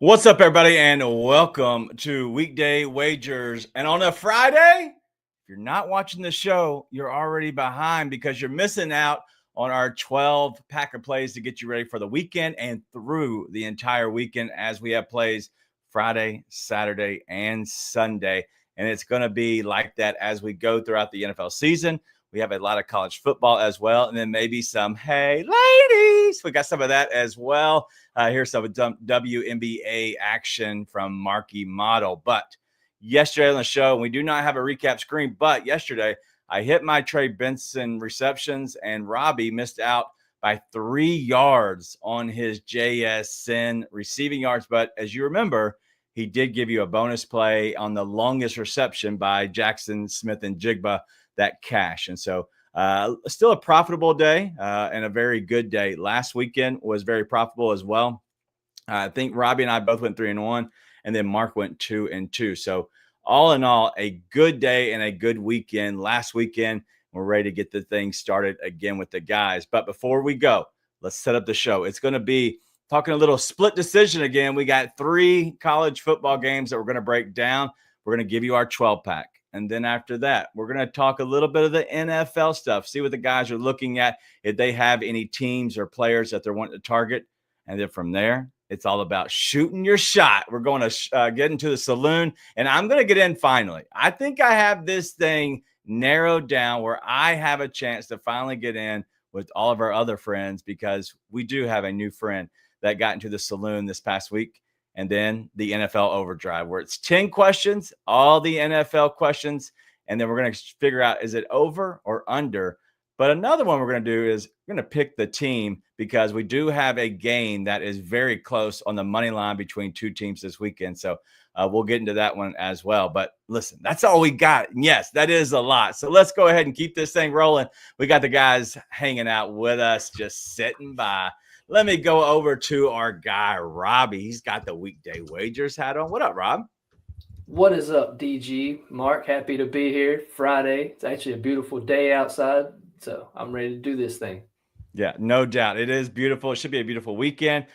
What's up, everybody, and welcome to Weekday Wagers. And on a Friday, if you're not watching the show, you're already behind because you're missing out on our 12 pack of plays to get you ready for the weekend and through the entire weekend as we have plays Friday, Saturday, and Sunday. And it's going to be like that as we go throughout the NFL season. We have a lot of college football as well, and then maybe some, hey, ladies, we got some of that as well. Here's some WNBA action from Marky Model. But yesterday on the show, we do not have a recap screen, but yesterday I hit my Trey Benson receptions, and Robbie missed out by 3 yards on his JSN receiving yards. But as you remember, he did give you a bonus play on the longest reception by Jackson Smith and Jigba, that cash. And so still a profitable day and a very good day. Last weekend was very profitable as well. I think Robbie and I both went 3-1, and then Mark went 2-2. So all in all, a good day and a good weekend. Last weekend, we're ready to get the thing started again with the guys. But before we go, let's set up the show. It's going to be talking a little split decision again. We got 3 college football games that we're going to break down. We're going to give you our 12-pack. And then after that, we're going to talk a little bit of the NFL stuff, see what the guys are looking at, if they have any teams or players that they're wanting to target. And then from there, it's all about shooting your shot. We're going to get into the saloon, and I'm going to get in finally. I think I have this thing narrowed down where I have a chance to finally get in with all of our other friends, because we do have a new friend that got into the saloon this past week. And then the NFL Overdrive, where it's 10 questions, all the NFL questions. And then we're going to figure out, is it over or under? But another one we're going to do is we're going to pick the team, because we do have a game that is very close on the money line between 2 teams this weekend. So we'll get into that one as well. But listen, that's all we got. And yes, that is a lot. So let's go ahead and keep this thing rolling. We got the guys hanging out with us, just sitting by. Let me go over to our guy, Robbie. He's got the Weekday Wagers hat on. What up, Rob? What is up, DG? Mark, happy to be here. Friday. It's actually a beautiful day outside, so I'm ready to do this thing. Yeah, no doubt. It is beautiful. It should be a beautiful weekend.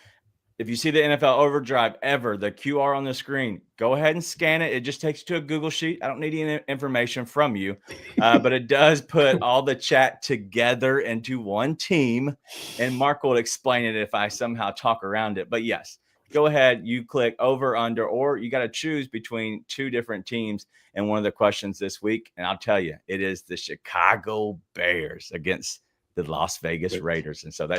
If you see the NFL Overdrive ever, the QR on the screen, go ahead and scan it. It just takes you to a Google sheet. I don't need any information from you, but it does put all the chat together into one team, and Mark will explain it if I somehow talk around it. But yes, go ahead. You click over, under, or you got to choose between 2 different teams in one of the questions this week. And I'll tell you, it is the Chicago Bears against the Las Vegas Raiders. And so that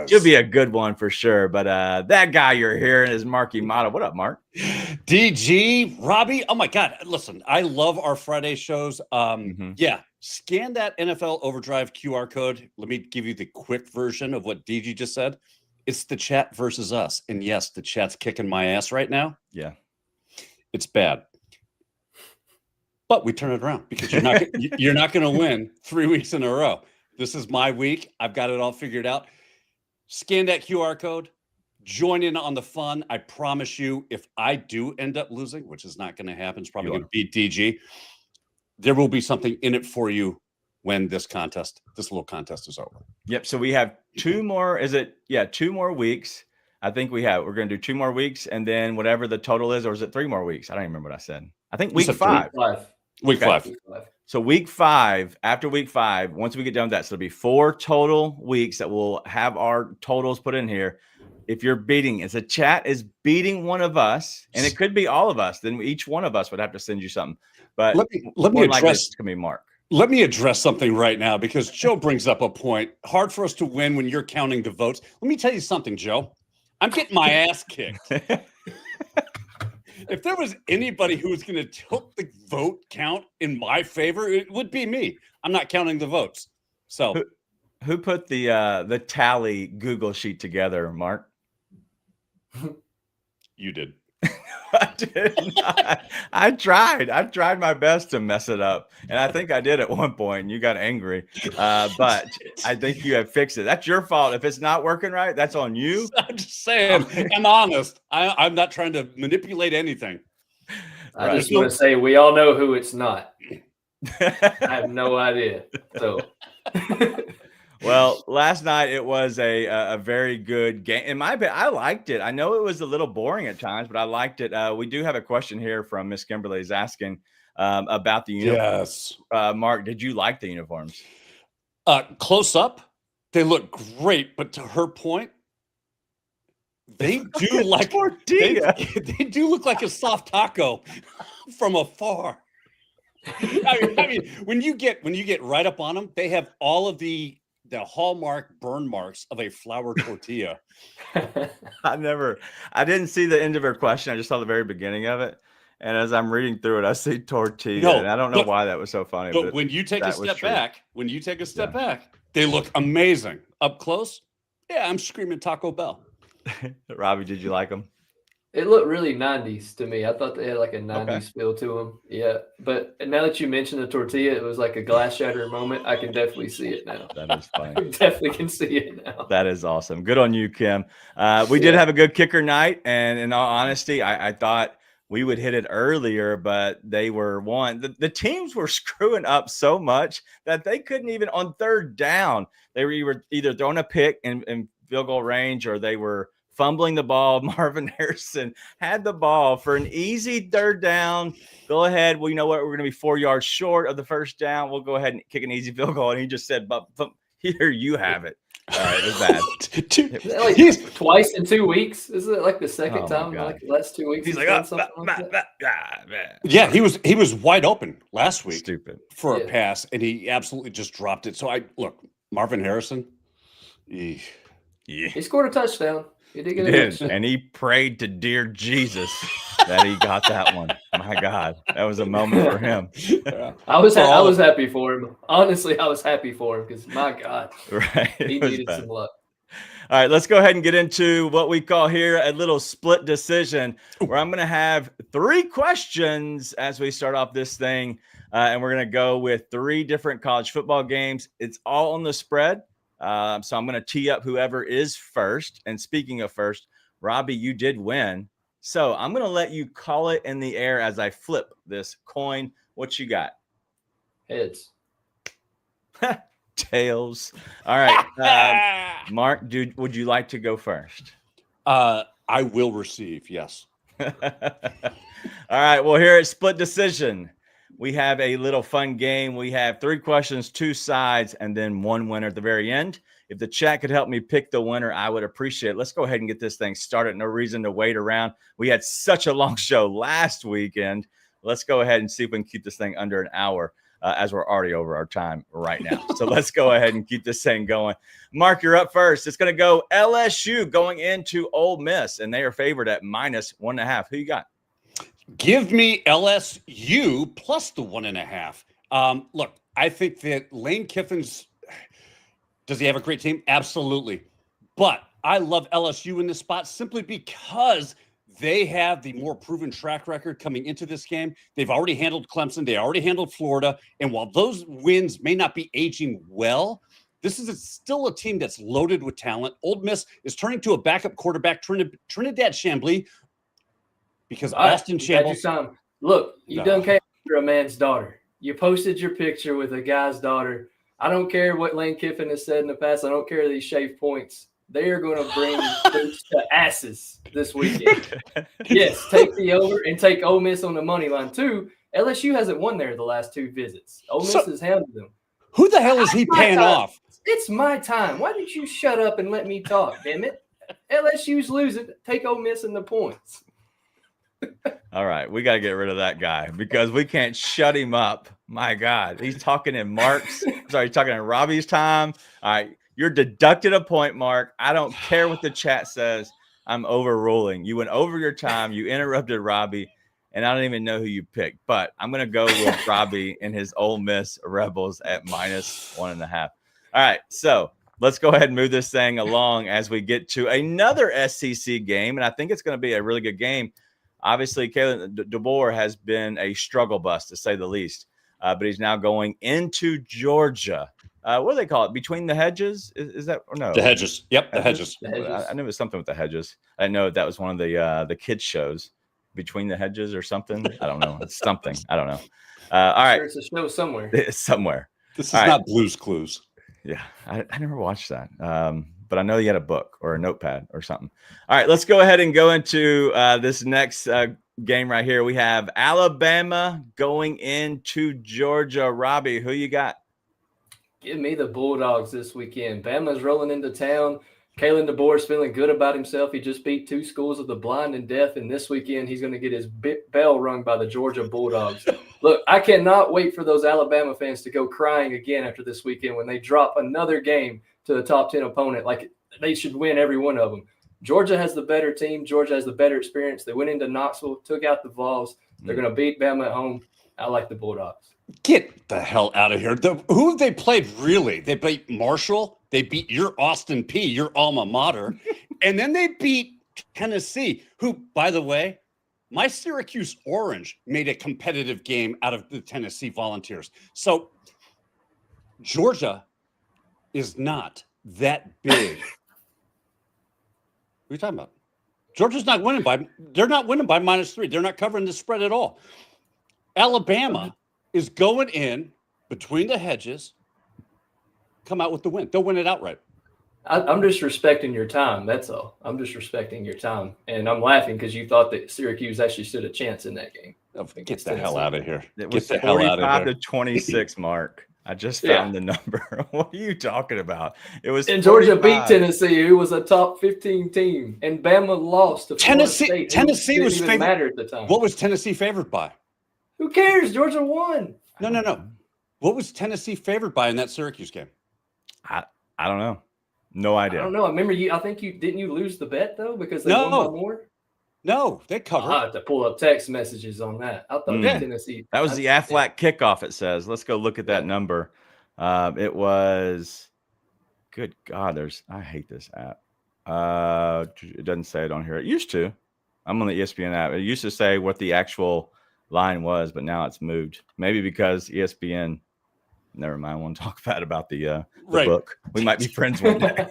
should be a good one for sure. But that guy you're hearing is Marky Model. What up, Mark? DG, Robbie. Oh my God. Listen, I love our Friday shows. Yeah. Scan that NFL Overdrive QR code. Let me give you the quick version of what DG just said. It's the chat versus us. And yes, the chat's kicking my ass right now. Yeah. It's bad. But we turn it around, because you're not going to win 3 weeks in a row. This is my week. I've got it all figured out. Scan that QR code. Join in on the fun. I promise you, if I do end up losing, which is not going to happen, it's probably going to beat DG, there will be something in it for you when this little contest is over. Yep. So we have 2 more. Is it? Yeah, 2 more weeks. I think we're going to do 2 more weeks, and then whatever the total is, or is it 3 more weeks? I don't even remember what I said. I think week 5. Week 5. So week 5, after week 5, once we get done with that, so it'll be 4 total weeks that we'll have our totals put in here. If you're beating, if the chat is beating one of us, and it could be all of us, then each one of us would have to send you something. But let me address. It's going to be Mark. Let me address something right now, because Joe brings up a point. Hard for us to win when you're counting the votes. Let me tell you something, Joe. I'm getting my ass kicked. If there was anybody who was going to tilt the vote count in my favor, it would be me. I'm not counting the votes. So, who put the tally Google sheet together, Mark? You did. I did not. I tried my best to mess it up, and I think I did at one point. And you got angry, but I think you have fixed it. That's your fault. If it's not working right, that's on you. I'm just saying. I'm honest. I'm not trying to manipulate anything. I just want to say, we all know who it's not. I have no idea. So, Well, last night it was a very good game. In my opinion, I liked it. I know it was a little boring at times, but I liked it. We do have a question here from Miss Kimberly is asking about the uniforms. Yes. Mark, did you like the uniforms? Close up, they look great, but to her point, they do like tortilla. They do look like a soft taco from afar. I mean, when you get right up on them, they have all of the hallmark burn marks of a flour tortilla. I didn't see the end of her question. I just saw the very beginning of it. And as I'm reading through it, I see tortilla. And I don't know why that was so funny. But when you take a step back, they look amazing. Up close, yeah, I'm screaming Taco Bell. Robbie, did you like them? It looked really 90s to me. I thought they had like a 90s feel to them. Yeah. But now that you mentioned the tortilla, it was like a glass shatter moment. I can definitely see it now. That is funny. I definitely can see it now. That is awesome. Good on you, Kim. We did have a good kicker night. And in all honesty, I thought we would hit it earlier, but they were the teams were screwing up so much that they couldn't even on third down. They were either throwing a pick in field goal range or they were fumbling the ball. Marvin Harrison had the ball for an easy third down. Go ahead. Well, you know what? We're going to be 4 yards short of the first down. We'll go ahead and kick an easy field goal. And he just said, but here you have it. It was bad. Like twice in 2 weeks. Isn't it like the second time in like the last 2 weeks? He's like, yeah, he was wide open last week. Stupid for a pass, and he absolutely just dropped it. So Marvin Harrison. He scored a touchdown. He did get a touchdown. And he prayed to dear Jesus that he got that one. My God, that was a moment for him. I was happy for him. Honestly, I was happy for him because my God, he needed some luck. All right, let's go ahead and get into what we call here a little split decision, where I'm going to have 3 questions as we start off this thing, and we're going to go with 3 different college football games. It's all on the spread. So I'm going to tee up whoever is first. And speaking of first, Robbie, you did win. So I'm going to let you call it in the air as I flip this coin. What you got? Heads. Tails. All right. Mark, would you like to go first? I will receive. Yes. All right. Well, here at Split Decision, we have a little fun game. We have 3 questions, 2 sides, and then 1 winner at the very end. If the chat could help me pick the winner, I would appreciate it. Let's go ahead and get this thing started. No reason to wait around. We had such a long show last weekend. Let's go ahead and see if we can keep this thing under an hour, as we're already over our time right now. So let's go ahead and keep this thing going. Mark, you're up first. It's going to go LSU going into Ole Miss, and they are favored at -1.5. Who you got? Give me LSU plus the 1.5. Look, I think that Lane Kiffin's, does he have a great team? Absolutely. But I love LSU in this spot simply because they have the more proven track record coming into this game. They've already handled Clemson. They already handled Florida. And while those wins may not be aging well, this is still a team that's loaded with talent. Ole Miss is turning to a backup quarterback, Trinidad Chambly, because Austin Shambles. Look, you done came after a man's daughter. You posted your picture with a guy's daughter. I don't care what Lane Kiffin has said in the past. I don't care these shaved points. They are going to bring boots to asses this weekend. Yes, take the over and take Ole Miss on the money line too. LSU hasn't won there the last 2 visits. Ole Miss has hounded them. Who the hell is he paying off? It's my time. Why did you shut up and let me talk, damn it? LSU's losing. Take Ole Miss in the points. All right, we got to get rid of that guy because we can't shut him up. My God, he's talking in Mark's. Sorry, he's talking in Robbie's time. All right, you're deducted a point, Mark. I don't care what the chat says. I'm overruling. You went over your time. You interrupted Robbie, and I don't even know who you picked. But I'm going to go with Robbie and his Ole Miss Rebels at -1.5. All right, so let's go ahead and move this thing along as we get to another SEC game, and I think it's going to be a really good game. Obviously, Kalen DeBoer has been a struggle bus, to say the least, but he's now going into Georgia. What do they call it? Between the hedges? Is that or no? The hedges. Yep, the hedges. I knew it was something with the hedges. I know that was one of the kids shows, Between the Hedges or something. I don't know. It's something. I don't know. All right, it's a show somewhere. It's somewhere. This is not Blue's Clues. Yeah, I never watched that. But I know you had a book or a notepad or something. All right, let's go ahead and go into this next game right here. We have Alabama going into Georgia. Robbie, who you got? Give me the Bulldogs this weekend. Bama's rolling into town. Kalen DeBoer's feeling good about himself. He just beat 2 schools of the blind and deaf, and this weekend he's going to get his bell rung by the Georgia Bulldogs. Look, I cannot wait for those Alabama fans to go crying again after this weekend when they drop another game to a top 10 opponent. Like, they should win every one of them. Georgia has the better team. Georgia has the better experience. They went into Knoxville, took out the Vols. They're going to beat Bama at home. I like the Bulldogs. Get the hell out of here. Who have they played, really? They beat Marshall. They beat your Austin P, your alma mater. And then they beat Tennessee, who, by the way, my Syracuse Orange made a competitive game out of the Tennessee Volunteers. So Georgia is not that big. What are you talking about? Georgia's not winning they're not winning by -3. They're not covering the spread at all. Alabama is going in between the hedges, come out with the win. They'll win it outright. I'm just respecting your time. That's all. I'm just respecting your time. And I'm laughing because you thought that Syracuse actually stood a chance in that game. Get the hell out of here. It was Get the hell out of 45 here. to 26, Mark. I just found the number. What are you talking about? It was and Georgia 45. beat Tennessee, who was a top 15 team, and Bama lost to Tennessee. Florida State, Tennessee was favored. Matter at the time. What was Tennessee favored by? Who cares? Georgia won. No. What was Tennessee favored by in that Syracuse game? I don't know. No idea. I don't know. I remember you. I think you didn't you lose the bet though because they won by more. No, they covered. I have to pull up text messages on that. I thought Tennessee. That was the Aflac kickoff. It says. Let's go look at that number. It was. Good God, I hate this app. It doesn't say it on here. It used to. I'm on the ESPN app. It used to say what the actual line was, but now it's moved. Maybe because ESPN. Never mind. I won't talk about the book. We might be friends one day.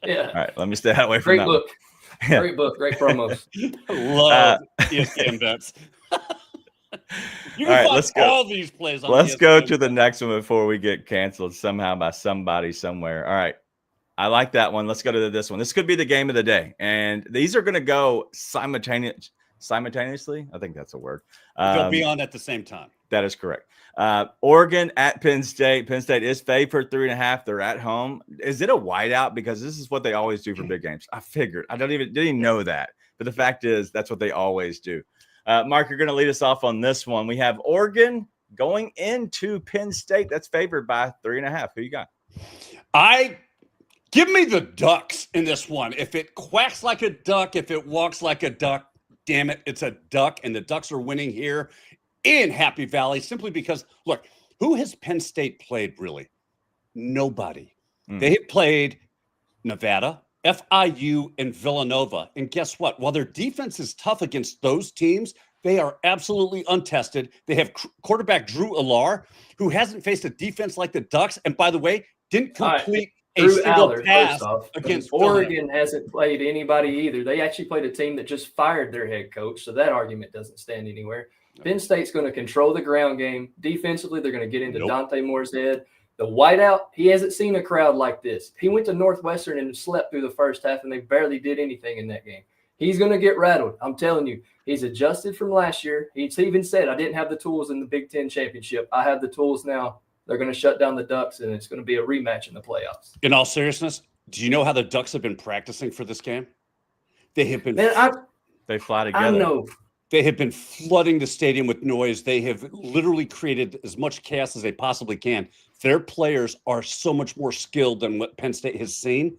Yeah. All right. Let me stay away from Great that. book. Yeah. Great book. Great promos. Love ESPN bets. You can find let's go. all these plays on Let's ESPN go to the next one before we get canceled somehow by somebody somewhere. All right. I like that one. Let's go to this one. This could be the game of the day. And these are going to go simultaneously. I think that's a word. They'll be on at the same time. That is correct. Oregon at Penn State. Penn State is favored 3.5. They're at home. Is it a whiteout? Because this is what they always do for big games. I figured. I didn't even know that. But the fact is, that's what they always do. Mark, you're going to lead us off on this one. We have Oregon going into Penn State. That's favored by 3.5. Who you got? Give me the Ducks in this one. If it quacks like a duck, if it walks like a duck, damn it, it's a duck. And the Ducks are winning here in Happy Valley simply because, look, who has Penn State played really? Nobody. They have played Nevada, FIU, and Villanova. And guess what? While their defense is tough against those teams, they are absolutely untested. They have quarterback Drew Allar, who hasn't faced a defense like the Ducks. And by the way, didn't complete a single pass against Oregon. Hasn't played anybody either. They actually played a team that just fired their head coach. So that argument doesn't stand anywhere. No. Penn State's going to control the ground game. Defensively, they're going to get into Dante Moore's head. The whiteout, he hasn't seen a crowd like this. He went to Northwestern and slept through the first half, and they barely did anything in that game. He's going to get rattled. I'm telling you, he's adjusted from last year. He's even said, I didn't have the tools in the Big Ten championship. I have the tools now. They're going to shut down the Ducks, and it's going to be a rematch in the playoffs. In all seriousness, do you know how the Ducks have been practicing for this game? They have been. They fly together. I know. They have been flooding the stadium with noise. They have literally created as much chaos as they possibly can. Their players are so much more skilled than what Penn State has seen.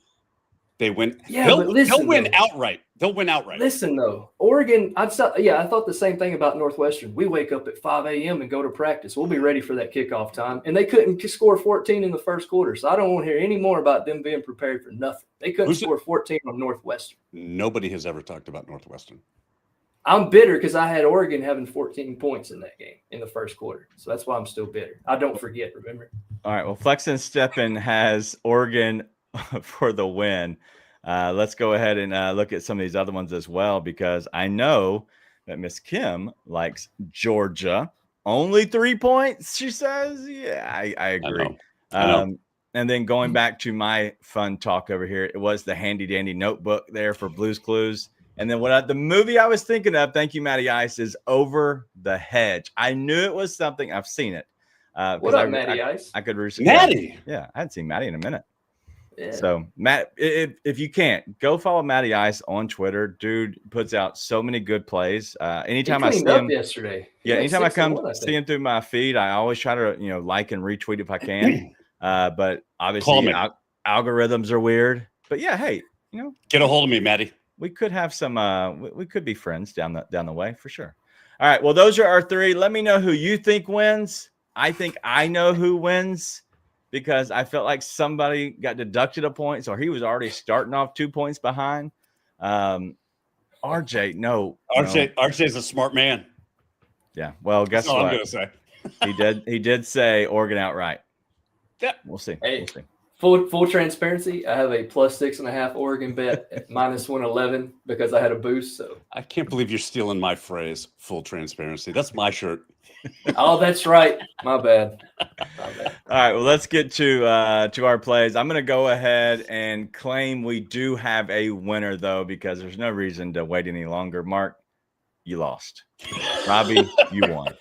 They win. Yeah, they'll win outright. They'll win outright. Listen, though, Oregon, I thought the same thing about Northwestern. We wake up at 5 a.m. and go to practice. We'll be ready for that kickoff time. And they couldn't score 14 in the first quarter. So I don't want to hear any more about them being prepared for nothing. They couldn't score 14 on Northwestern. Nobody has ever talked about Northwestern. I'm bitter because I had Oregon having 14 points in that game in the first quarter. So that's why I'm still bitter. I don't forget, remember? All right. Well, Flex and Steppen has Oregon for the win. Let's go ahead and look at some of these other ones as well, because I know that Miss Kim likes Georgia. Only 3 points, she says. Yeah, I agree. I know. And then going back to my fun talk over here, it was the handy dandy notebook there for Blue's Clues. And then the movie I was thinking of, thank you, Matty Ice, is Over the Hedge. I knew it was something. I've seen it. What up, Matty Ice? I could Matty. Yeah, I hadn't seen Matty in a minute. Yeah. So Matt, if you can't, go follow Matty Ice on Twitter. Dude puts out so many good plays. Anytime I see him yesterday. Anytime I come see him through my feed, I always try to like and retweet if I can. But obviously algorithms are weird. But yeah, hey, get a hold of me, Matty. We could have some. We could be friends down the way for sure. All right. Well, those are our three. Let me know who you think wins. I think I know who wins, because I felt like somebody got deducted a point, so he was already starting off 2 points behind. RJ, no. RJ's a smart man. Yeah. Well, guess That's all what? I'm gonna say. He did say Oregon outright. Yeah. We'll see. Hey, we'll see. Full transparency, I have a +6.5 Oregon bet at -111 because I had a boost. So I can't believe you're stealing my phrase. Full transparency. That's my shirt. Oh, that's right. My bad. All right. Well, let's get to our plays. I'm going to go ahead and claim we do have a winner, though, because there's no reason to wait any longer. Mark, you lost. Robbie, you won.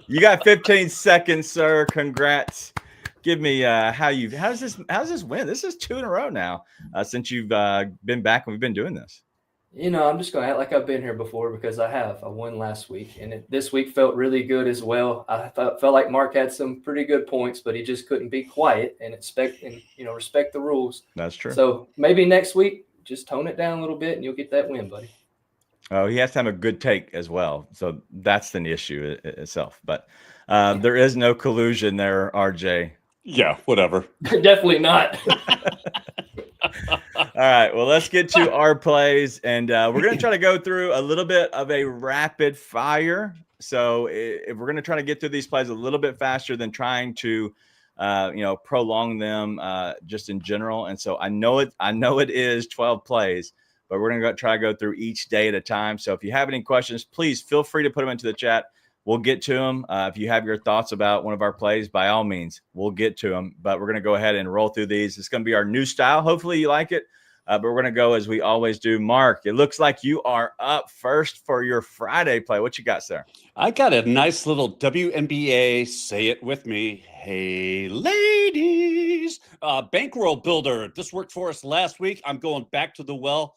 You got 15 seconds, sir. Congrats. Give me how's this win? This is 2 in a row now since you've been back and we've been doing this. I'm just going to act like I've been here before, because I won last week, and this week felt really good as well. I felt like Mark had some pretty good points, but he just couldn't be quiet and respect the rules. That's true. So maybe next week, just tone it down a little bit and you'll get that win, buddy. Oh, he has to have a good take as well. So that's the issue itself. But there is no collusion there, RJ. Yeah, whatever. Definitely not. All right. Well, let's get to our plays, and we're going to try to go through a little bit of a rapid fire. So if we're going to try to get through these plays a little bit faster than trying to, prolong them just in general. And so I know it is 12 plays, but we're going to try to go through each day at a time. So if you have any questions, please feel free to put them into the chat. We'll get to them. If you have your thoughts about one of our plays, by all means, we'll get to them. But we're going to go ahead and roll through these. It's going to be our new style. Hopefully you like it. But we're going to go as we always do. Mark, it looks like you are up first for your Friday play. What you got, sir? I got a nice little WNBA, say it with me, hey, ladies, bankroll builder. This worked for us last week. I'm going back to the well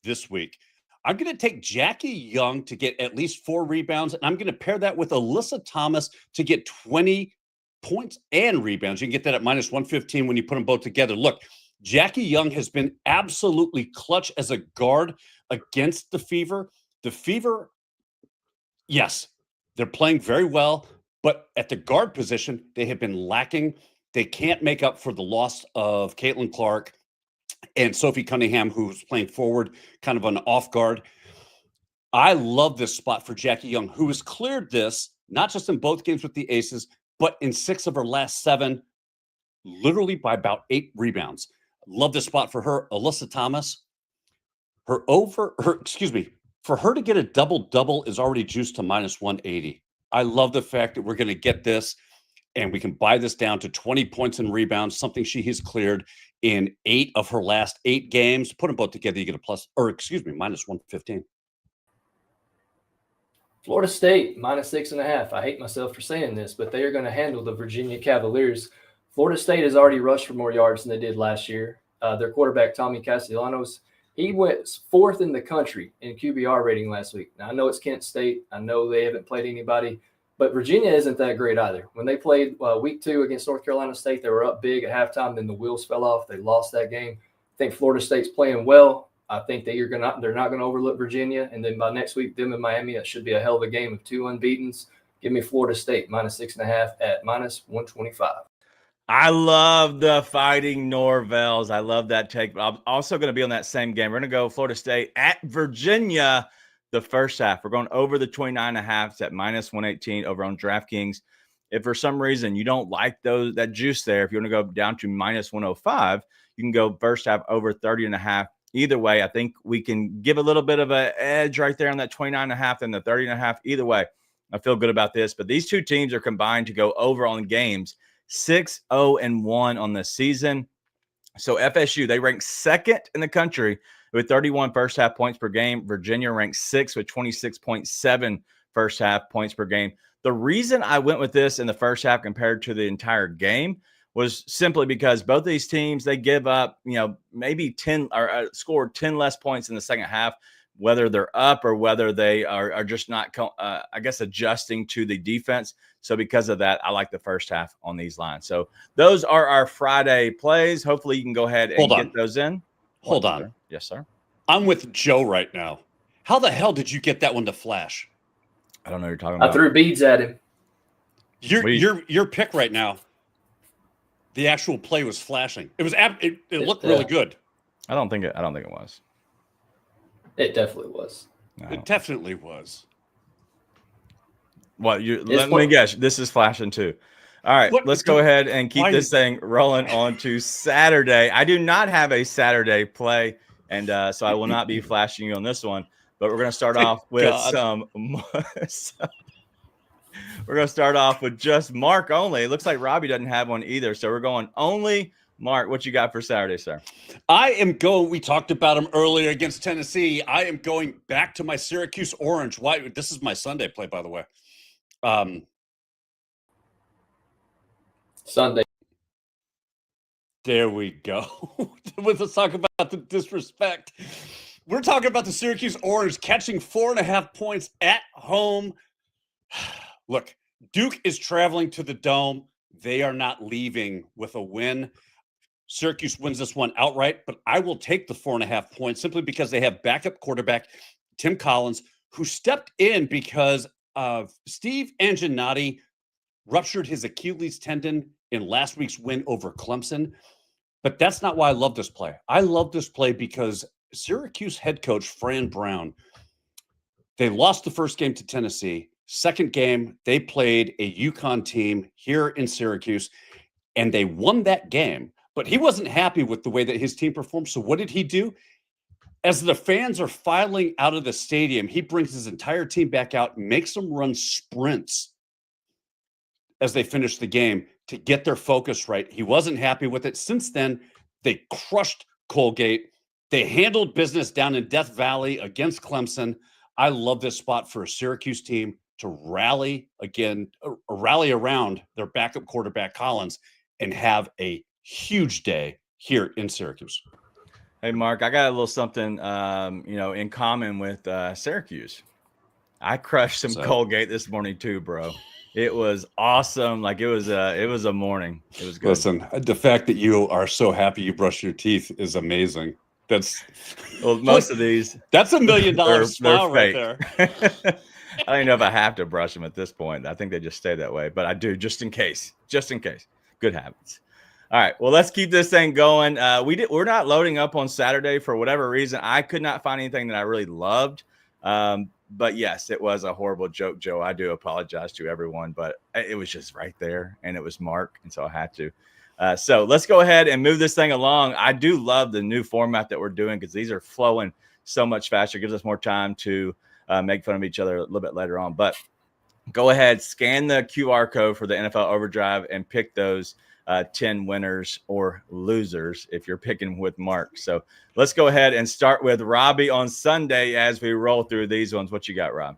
this week. I'm going to take Jackie Young to get at least 4 rebounds, and I'm going to pair that with Alyssa Thomas to get 20 points and rebounds. You can get that at -115 when you put them both together. Look, Jackie Young has been absolutely clutch as a guard against the Fever. The Fever, yes, they're playing very well, but at the guard position, they have been lacking. They can't make up for the loss of Caitlin Clark and Sophie Cunningham, who's playing forward, kind of an off guard. I love this spot for Jackie Young, who has cleared this, not just in both games with the Aces, but in 6 of her last 7, literally by about 8 rebounds. Love this spot for her. Alyssa Thomas, for her to get a double-double is already juiced to -180. I love the fact that we're going to get this, and we can buy this down to 20 points and rebounds, something she has cleared in 8 of her last 8 games. Put them both together, you get a -115. Florida State, -6.5. I hate myself for saying this, but they are going to handle the Virginia Cavaliers. Florida State has already rushed for more yards than they did last year. Their quarterback, Tommy Castellanos, he went 4th in the country in QBR rating last week. Now, I know it's Kent State. I know they haven't played anybody, but Virginia isn't that great either. When they played week 2 against North Carolina State, they were up big at halftime. Then the wheels fell off. They lost that game. I think Florida State's playing well. I think they're not going to overlook Virginia. And then by next week, them and Miami, it should be a hell of a game of 2 unbeatens. Give me Florida State -6.5 at -125. I love the Fighting Norvells. I love that take. But I'm also going to be on that same game. We're going to go Florida State at Virginia the first half. We're going over the 29.5. It's at -118 over on DraftKings. If for some reason you don't like that juice there, if you want to go down to -105, you can go first half over 30.5. Either way, I think we can give a little bit of an edge right there on that 29.5 and the 30.5. Either way, I feel good about this. But these two teams are combined to go over on games 6-0-1 on the season. So FSU, they rank second in the country with 31 first half points per game. Virginia ranks sixth with 26.7 first half points per game. The reason I went with this in the first half compared to the entire game was simply because both of these teams, they give up, maybe 10 or scored 10 less points in the second half, whether they're up or whether they are just not, adjusting to the defense. So because of that, I like the first half on these lines. So those are our Friday plays. Hopefully you can go ahead and get those in. Hold on. Sir? Yes, sir. I'm with Joe right now. How the hell did you get that one to flash? I don't know what you're talking about. I threw beads at him. Your pick right now, the actual play was flashing. It was it looked really good. I don't think it was. It definitely was. No. It definitely was. Let me guess. This is flashing too. All right, let's go ahead and keep this thing rolling on to Saturday. I do not have a Saturday play, and so I will not be flashing you on this one. But we're going to start off with we're going to start off with just Mark only. It looks like Robbie doesn't have one either, so we're going only Mark. What you got for Saturday, sir? I am going. We talked about him earlier against Tennessee. I am going back to my Syracuse Orange. Why? This is my Sunday play, by the way. Sunday. There we go. Let's talk about the disrespect. We're talking about the Syracuse Orange catching 4.5 points at home. Look, Duke is traveling to the Dome. They are not leaving with a win. Syracuse wins this one outright, but I will take the 4.5 points simply because they have backup quarterback Tim Collins, who stepped in because Steve Anginati ruptured his Achilles tendon in last week's win over Clemson. But that's not why I love this play. I love this play because Syracuse head coach Fran Brown, they lost the first game to Tennessee. Second game, they played a UConn team here in Syracuse, and they won that game. But he wasn't happy with the way that his team performed. So what did he do? As the fans are filing out of the stadium, he brings his entire team back out, makes them run sprints as they finish the game to get their focus right. He wasn't happy with it. Since then, they crushed Colgate. They handled business down in Death Valley against Clemson. I love this spot for a Syracuse team to rally around their backup quarterback Collins and have a huge day here in Syracuse. Hey, Mark, I got a little something, in common with Syracuse. I crushed some Colgate this morning too, bro. It was awesome. Like it was a morning. It was good. Listen, the fact that you are so happy you brushed your teeth is amazing. Most of these. That's $1 million smile right there. I don't even know if I have to brush them at this point. I think they just stay that way, but I do just in case. Good habits. All right. Well, let's keep this thing going. We're not loading up on Saturday for whatever reason. I could not find anything that I really loved. But yes, it was a horrible joke, Joe. I do apologize to everyone, but it was just right there, and it was Mark, and so I had to. So let's go ahead and move this thing along. I do love the new format that we're doing because these are flowing so much faster. It gives us more time to make fun of each other a little bit later on. But go ahead, scan the QR code for the NFL Overdrive and pick those 10 winners or losers if you're picking with Mark. So let's go ahead and start with Robbie on Sunday as we roll through these ones. What you got, Rob?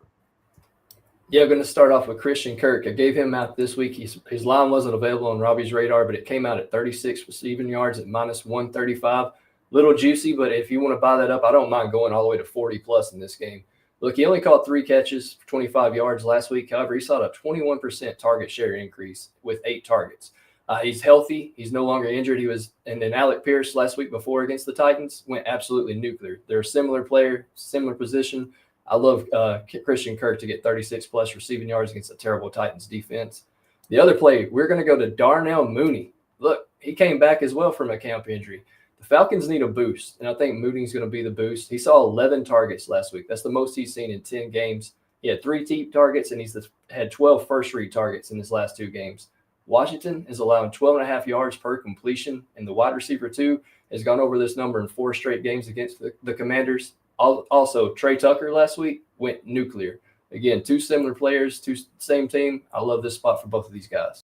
Yeah, I'm going to start off with Christian Kirk. I gave him out this week. His line wasn't available on Robbie's radar, but it came out at 36 receiving yards at -135. Little juicy, but if you want to buy that up, I don't mind going all the way to 40+ in this game. Look, he only caught 3 catches for 25 yards last week. However, he saw a 21% target share increase with 8 targets. He's healthy. He's no longer injured. And then Alec Pierce last week before against the Titans went absolutely nuclear. They're a similar player, similar position. I love Christian Kirk to get 36+ receiving yards against a terrible Titans defense. The other play, we're going to go to Darnell Mooney. Look, he came back as well from a camp injury. The Falcons need a boost, and I think Mooney's going to be the boost. He saw 11 targets last week. That's the most he's seen in 10 games. He had 3 deep targets, and he's had 12 first-read targets in his last 2 games. Washington is allowing 12.5 yards per completion, and the wide receiver 2 has gone over this number in 4 straight games against the Commanders. Also, Trey Tucker last week went nuclear. Again, 2 similar players, 2 same team. I love this spot for both of these guys.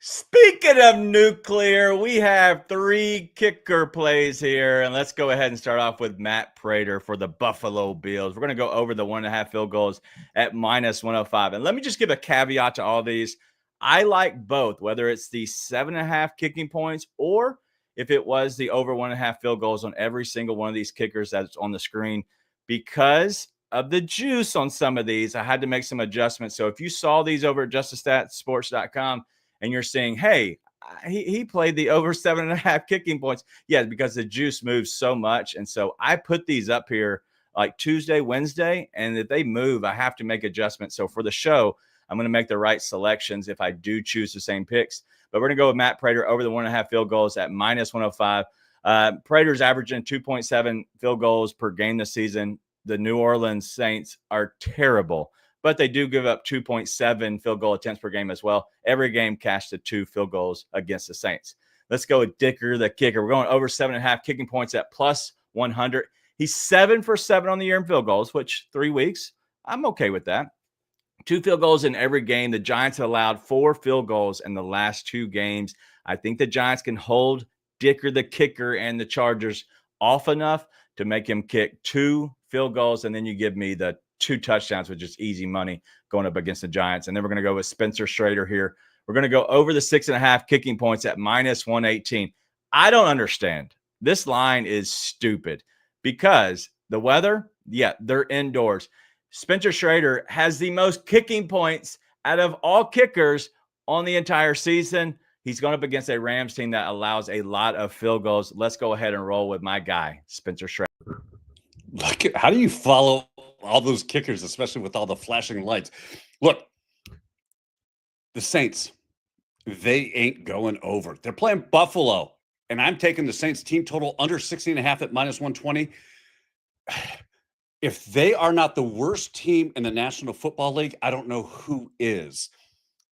Speaking of nuclear, we have 3 kicker plays here, and let's go ahead and start off with Matt Prater for the Buffalo Bills. We're going to go over the 1.5 field goals at -105. And let me just give a caveat to all these. I like both, whether it's the 7.5 kicking points or if it was the over 1.5 field goals on every single one of these kickers that's on the screen. Because of the juice on some of these, I had to make some adjustments. So if you saw these over at justastatsports.com, and you're saying, hey, he played the over 7.5 kicking points. Yeah, because the juice moves so much. And so I put these up here like Tuesday, Wednesday, and if they move, I have to make adjustments. So for the show, I'm going to make the right selections if I do choose the same picks. But we're going to go with Matt Prater over the 1.5 field goals at -105. Prater's averaging 2.7 field goals per game this season. The New Orleans Saints are terrible, but they do give up 2.7 field goal attempts per game as well. Every game cashed to 2 field goals against the Saints. Let's go with Dicker, the kicker. We're going over 7.5 kicking points at +100. He's 7 for 7 on the year in field goals, which 3 weeks, I'm okay with that. 2 field goals in every game. The Giants have allowed 4 field goals in the last 2 games. I think the Giants can hold Dicker, the kicker, and the Chargers off enough to make him kick 2 field goals, and then you give me the 2 touchdowns, which is easy money going up against the Giants. And then we're going to go with Spencer Schrader here. We're going to go over the 6.5 kicking points at -118. I don't understand. This line is stupid because the weather, yeah, they're indoors. Spencer Schrader has the most kicking points out of all kickers on the entire season. He's going up against a Rams team that allows a lot of field goals. Let's go ahead and roll with my guy, Spencer Schrader. Look, how do you follow all those kickers, especially with all the flashing lights? Look, the Saints, they ain't going over. They're playing Buffalo, and I'm taking the Saints team total under 60.5 at -120. If they are not the worst team in the National Football League, I don't know who is.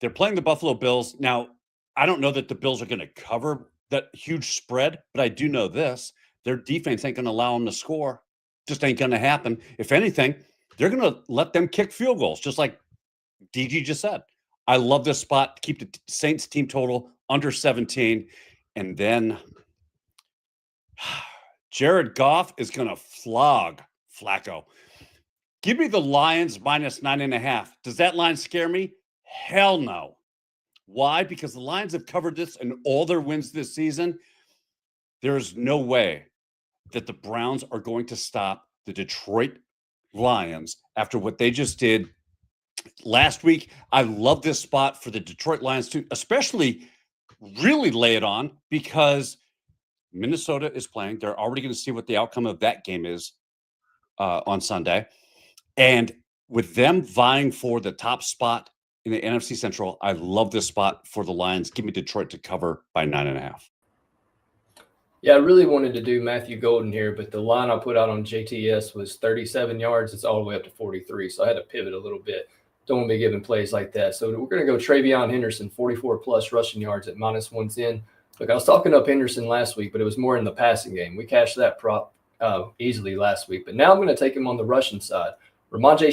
They're playing the Buffalo Bills. Now, I don't know that the Bills are going to cover that huge spread, but I do know this. Their defense ain't going to allow them to score. Just ain't going to happen. If anything, they're going to let them kick field goals, just like DG just said. I love this spot. Keep the Saints team total under 17. And then Jared Goff is going to flog Flacco. Give me the Lions -9.5. Does that line scare me? Hell no. Why? Because the Lions have covered this in all their wins this season. There is no way that the Browns are going to stop the Detroit Lions after what they just did last week. I love this spot for the Detroit Lions to especially really lay it on because Minnesota is playing. They're already going to see what the outcome of that game is on Sunday. And with them vying for the top spot in the NFC Central, I love this spot for the Lions. Give me Detroit to cover by 9.5. Yeah, I really wanted to do Matthew Golden here, but the line I put out on JTS was 37 yards. It's all the way up to 43, so I had to pivot a little bit. Don't want to be giving plays like that. So we're going to go Travion Henderson, 44-plus rushing yards at -110. Look, I was talking up Henderson last week, but it was more in the passing game. We cashed that prop easily last week, but now I'm going to take him on the rushing side. Ramondre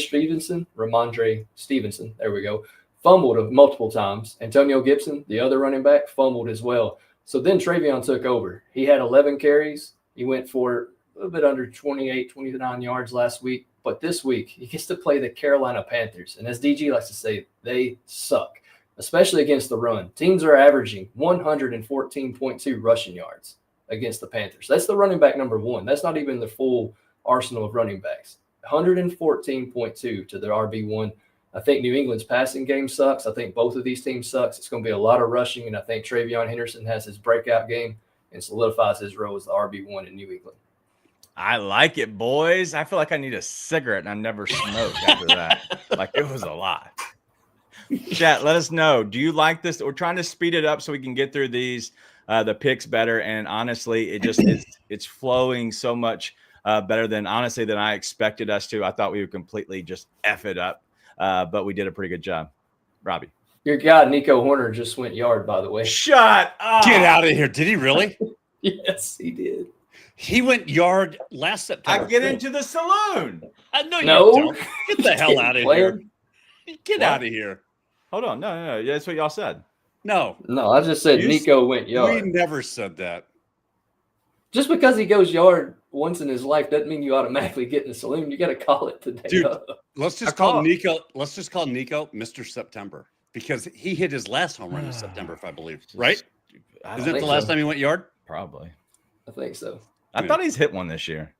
Stevenson, there we go, fumbled multiple times. Antonio Gibson, the other running back, fumbled as well. So then Travion took over. He had 11 carries. He went for a little bit under 28, 29 yards last week. But this week, he gets to play the Carolina Panthers. And as DG likes to say, they suck, especially against the run. Teams are averaging 114.2 rushing yards against the Panthers. That's the running back number 1. That's not even the full arsenal of running backs. 114.2 to their RB1. I think New England's passing game sucks. I think both of these teams sucks. It's going to be a lot of rushing, and I think Travion Henderson has his breakout game and solidifies his role as the RB1 in New England. I like it, boys. I feel like I need a cigarette, and I never smoked after that. Like, it was a lot. Chat, let us know. Do you like this? We're trying to speed it up so we can get through these, the picks better, and honestly, it just it's flowing so much better than I expected us to. I thought we would completely just F it up. But we did a pretty good job. Robbie. Your guy, Nico Horner, just went yard, by the way. Shut up. Get out of here. Did he really? Yes, he did. He went yard last September. I get into the saloon. No, you No. don't. Get the hell out of here. Get What? out of here. Hold on. No. That's what y'all said. No. No, I just said Nico went yard. We never said that. Just because he goes yard once in his life doesn't mean you automatically get in the saloon. You got to call it today. Dude, let's just call Nico Mr. September, because he hit his last home run in September, if I believe. Right? Isn't it the last time he went yard? Probably. I think so. I thought he's hit one this year.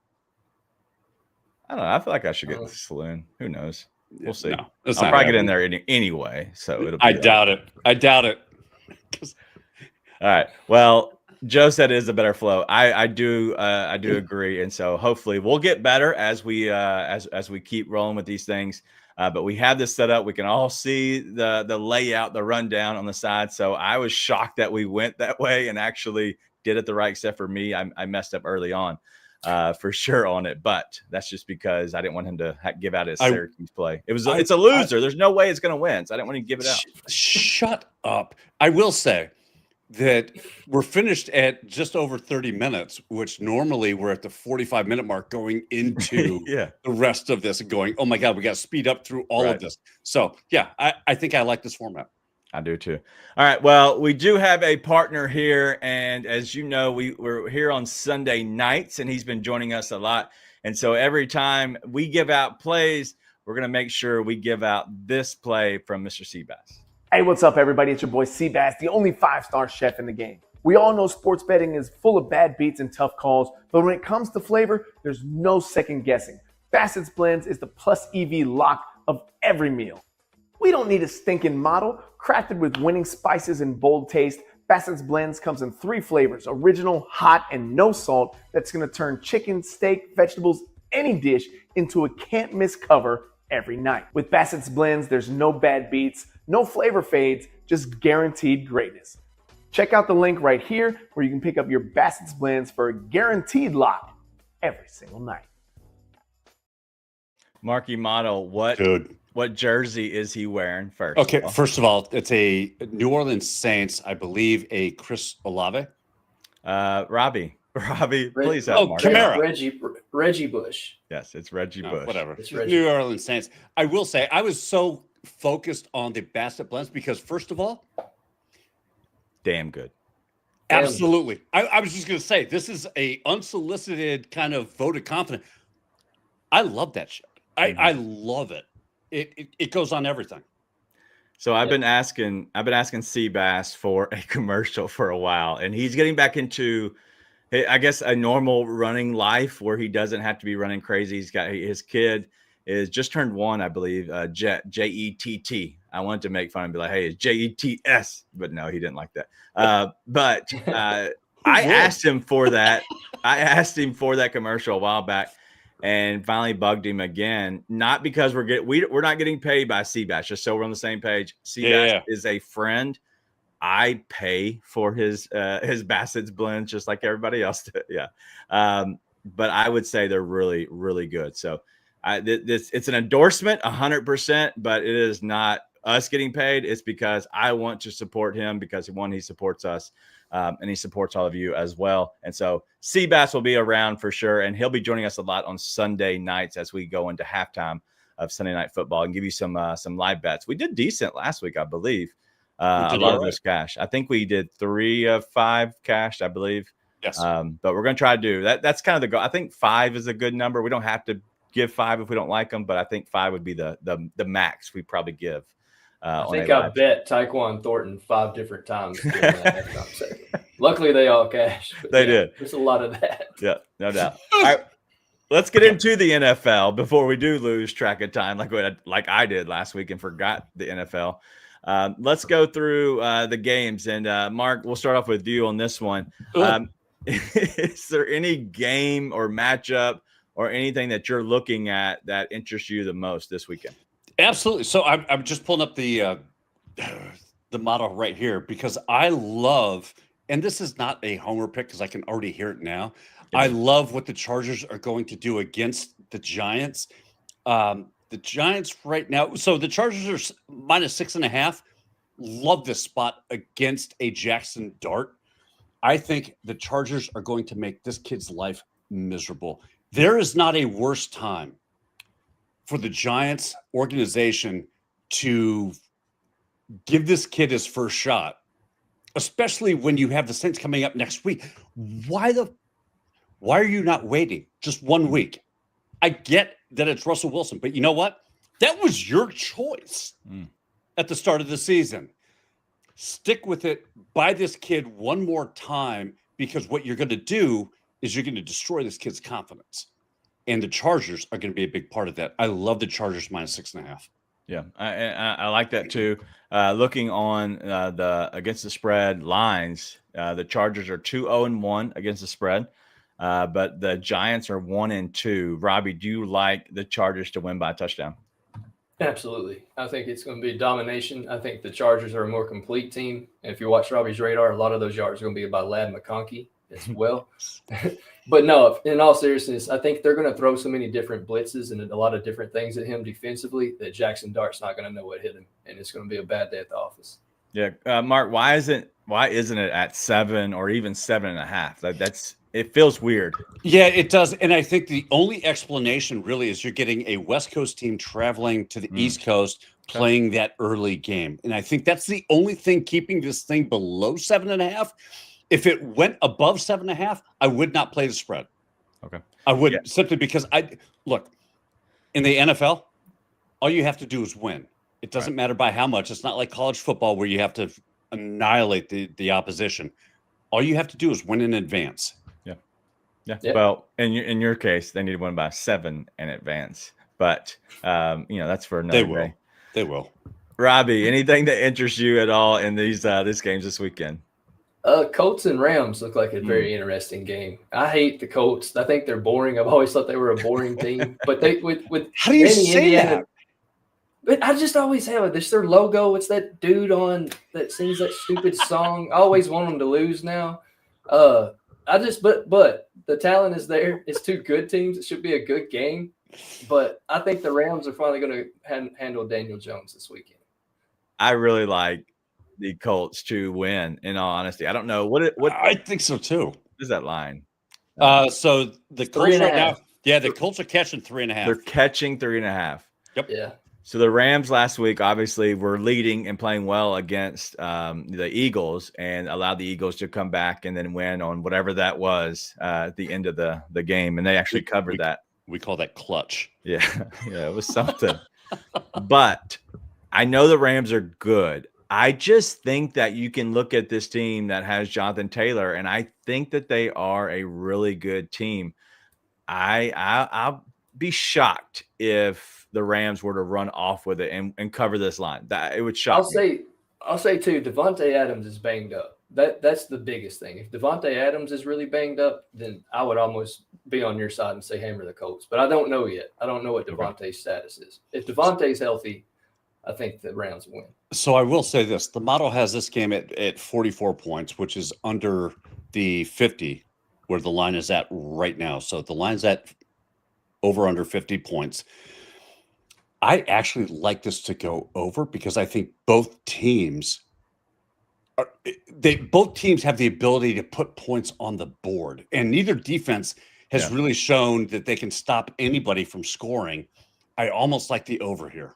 I don't know. I feel like I should get in the saloon. Who knows? We'll see. No, I'll probably get in there anyway. So it'll. I doubt it. All right. Well, Joe said it is a better flow. I do agree, and so hopefully we'll get better as we as we keep rolling with these things. But we have this set up. We can all see the layout, the rundown on the side. So I was shocked that we went that way and actually did it the right. Except for me, I messed up early on, for sure on it. But that's just because I didn't want him to give out his Syracuse play. It's a loser. There's no way it's going to win. So I didn't want to give it out. Shut up. I will say that we're finished at just over 30 minutes, which normally we're at the 45-minute mark going into the rest of this and going, oh my God, we got to speed up through all of this. So yeah, I think I like this format. I do too. All right. Well, we do have a partner here. And as you know, we're here on Sunday nights, and he's been joining us a lot. And so every time we give out plays, we're going to make sure we give out this play from Mr. Seabass. Hey, what's up, everybody? It's your boy Seabass, the only 5-star chef in the game. We all know sports betting is full of bad beats and tough calls, but when it comes to flavor, there's no second guessing. Bassett's Blends is the plus EV lock of every meal. We don't need a stinking model. Crafted with winning spices and bold taste, Bassett's Blends comes in 3 flavors: original, hot, and no salt. That's going to turn chicken, steak, vegetables, any dish into a can't-miss cover every night. With Bassett's Blends, there's no bad beats, no flavor fades, just guaranteed greatness. Check out the link right here where you can pick up your Bassett's Blends for a guaranteed lock every single night. Marky Model, what jersey is he wearing first? Okay, first of all, it's a New Orleans Saints, I believe, a Chris Olave. Robbie, please help. Kamara. Reggie Bush. Yes, it's Reggie Bush. Whatever. It's New Orleans Saints. I will say, I was so focused on the Bassett Blends because, first of all, damn good. Absolutely. I was just going to say, this is a unsolicited kind of vote of confidence. I love that shit. I love it. It goes on everything. So I've been asking Seabass for a commercial for a while, and he's getting back into, I guess, a normal running life where he doesn't have to be running crazy. He's got his kid is just turned 1, I believe. Jett. I wanted to make fun and be like, hey, it's Jets, but no, he didn't like that. I asked him for that. I asked him for that commercial a while back, and finally bugged him again. Not because we're not getting paid by Seabass, just so we're on the same page. Seabass is a friend. I pay for his Bassett's Blends just like everybody else did. Yeah. But I would say they're really, really good. So it's an endorsement 100%, but it is not us getting paid. It's because I want to support him because, one, he supports us, and he supports all of you as well. And so Seabass will be around for sure, and he'll be joining us a lot on Sunday nights as we go into halftime of Sunday Night Football and give you some live bets. We did decent last week, I believe. A lot of this cash. I think we did 3 of 5 cash, I believe. Yes. But we're going to try to do that. That's kind of the goal. I think 5 is a good number. We don't have to give 5 if we don't like them, but I think 5 would be the max we probably give. I think I bet Tyquan Thornton 5 different times. Luckily, they all cashed. They did. There's a lot of that. Yeah, no doubt. All right, let's get into the NFL before we do lose track of time, like I did last week and forgot the NFL. Let's go through the games, and Mark, we'll start off with you on this one. Is there any game or matchup or anything that you're looking at that interests you the most this weekend? Absolutely. So I'm just pulling up the model right here because I love, and this is not a homer pick because I can already hear it now. Yeah. I love what the Chargers are going to do against the Giants. The Giants right now. So the Chargers are -6.5. Love this spot against a Jackson Dart. I think the Chargers are going to make this kid's life miserable. There is not a worse time for the Giants organization to give this kid his first shot especially when you have the Saints coming up next week. Why are you not waiting just 1 week? I get that it's Russell Wilson, but you know what? That was your choice at the start of the season. Stick with it. Buy this kid one more time, because what you're going to do is you're going to destroy this kid's confidence. And the Chargers are going to be a big part of that. I love the Chargers -6.5. Yeah, I like that too. Looking on the against the spread lines, the Chargers are 2-0-1 against the spread, but the Giants are 1-2. Robbie, do you like the Chargers to win by a touchdown? Absolutely. I think it's going to be domination. I think the Chargers are a more complete team. And if you watch Robbie's radar, a lot of those yards are going to be by Ladd McConkey as well. But no, in all seriousness, I think they're going to throw so many different blitzes and a lot of different things at him defensively that Jackson Dart's not going to know what hit him, and it's going to be a bad day at the office. Yeah, Mark, why isn't it at 7 or even 7.5? It feels weird. Yeah, it does. And I think the only explanation really is you're getting a West Coast team traveling to the East Coast, playing that early game. And I think that's the only thing keeping this thing below 7.5. If it went above 7.5, I would not play the spread. Okay. I wouldn't, simply because look, in the NFL, all you have to do is win. It doesn't matter by how much. It's not like college football where you have to annihilate the opposition. All you have to do is win in advance. Yeah. Well, in your case, they need to win by 7 in advance. But that's for another day. They will. Robbie, anything that interests you at all in these games this weekend? Colts and Rams look like a very interesting game. I hate the Colts. I think they're boring. I've always thought they were a boring team. But they with how do you say Indiana, that? But I just always have it. It's their logo. It's that dude on that sings that stupid song. I always want them to lose now. But the talent is there. It's two good teams. It should be a good game. But I think the Rams are finally going to handle Daniel Jones this weekend. I really like the Colts to win, in all honesty. I don't know what I think so too. What is that line? So the Colts right now, the Colts are catching 3.5. They're catching 3.5. Yep. Yeah. So the Rams last week obviously were leading and playing well against the Eagles, and allowed the Eagles to come back and then win on whatever that was at the end of the game, and they actually covered that. We call that clutch. Yeah, it was something. But I know the Rams are good. I just think that you can look at this team that has Jonathan Taylor, and I think that they are a really good team. I'll be shocked if the Rams were to run off with it and cover this line. That it would shock me. I'll say too, Devontae Adams is banged up. That's the biggest thing. If Devontae Adams is really banged up, then I would almost be on your side and say hammer the Colts. But I don't know yet. I don't know what Devontae's status is. If Devontae's healthy, I think the Rams win. So I will say this. The model has this game at 44 points, which is under the 50 where the line is at right now. So the line's at over under 50 points. I actually like this to go over because I think both teams have the ability to put points on the board, and neither defense has really shown that they can stop anybody from scoring. I almost like the over here.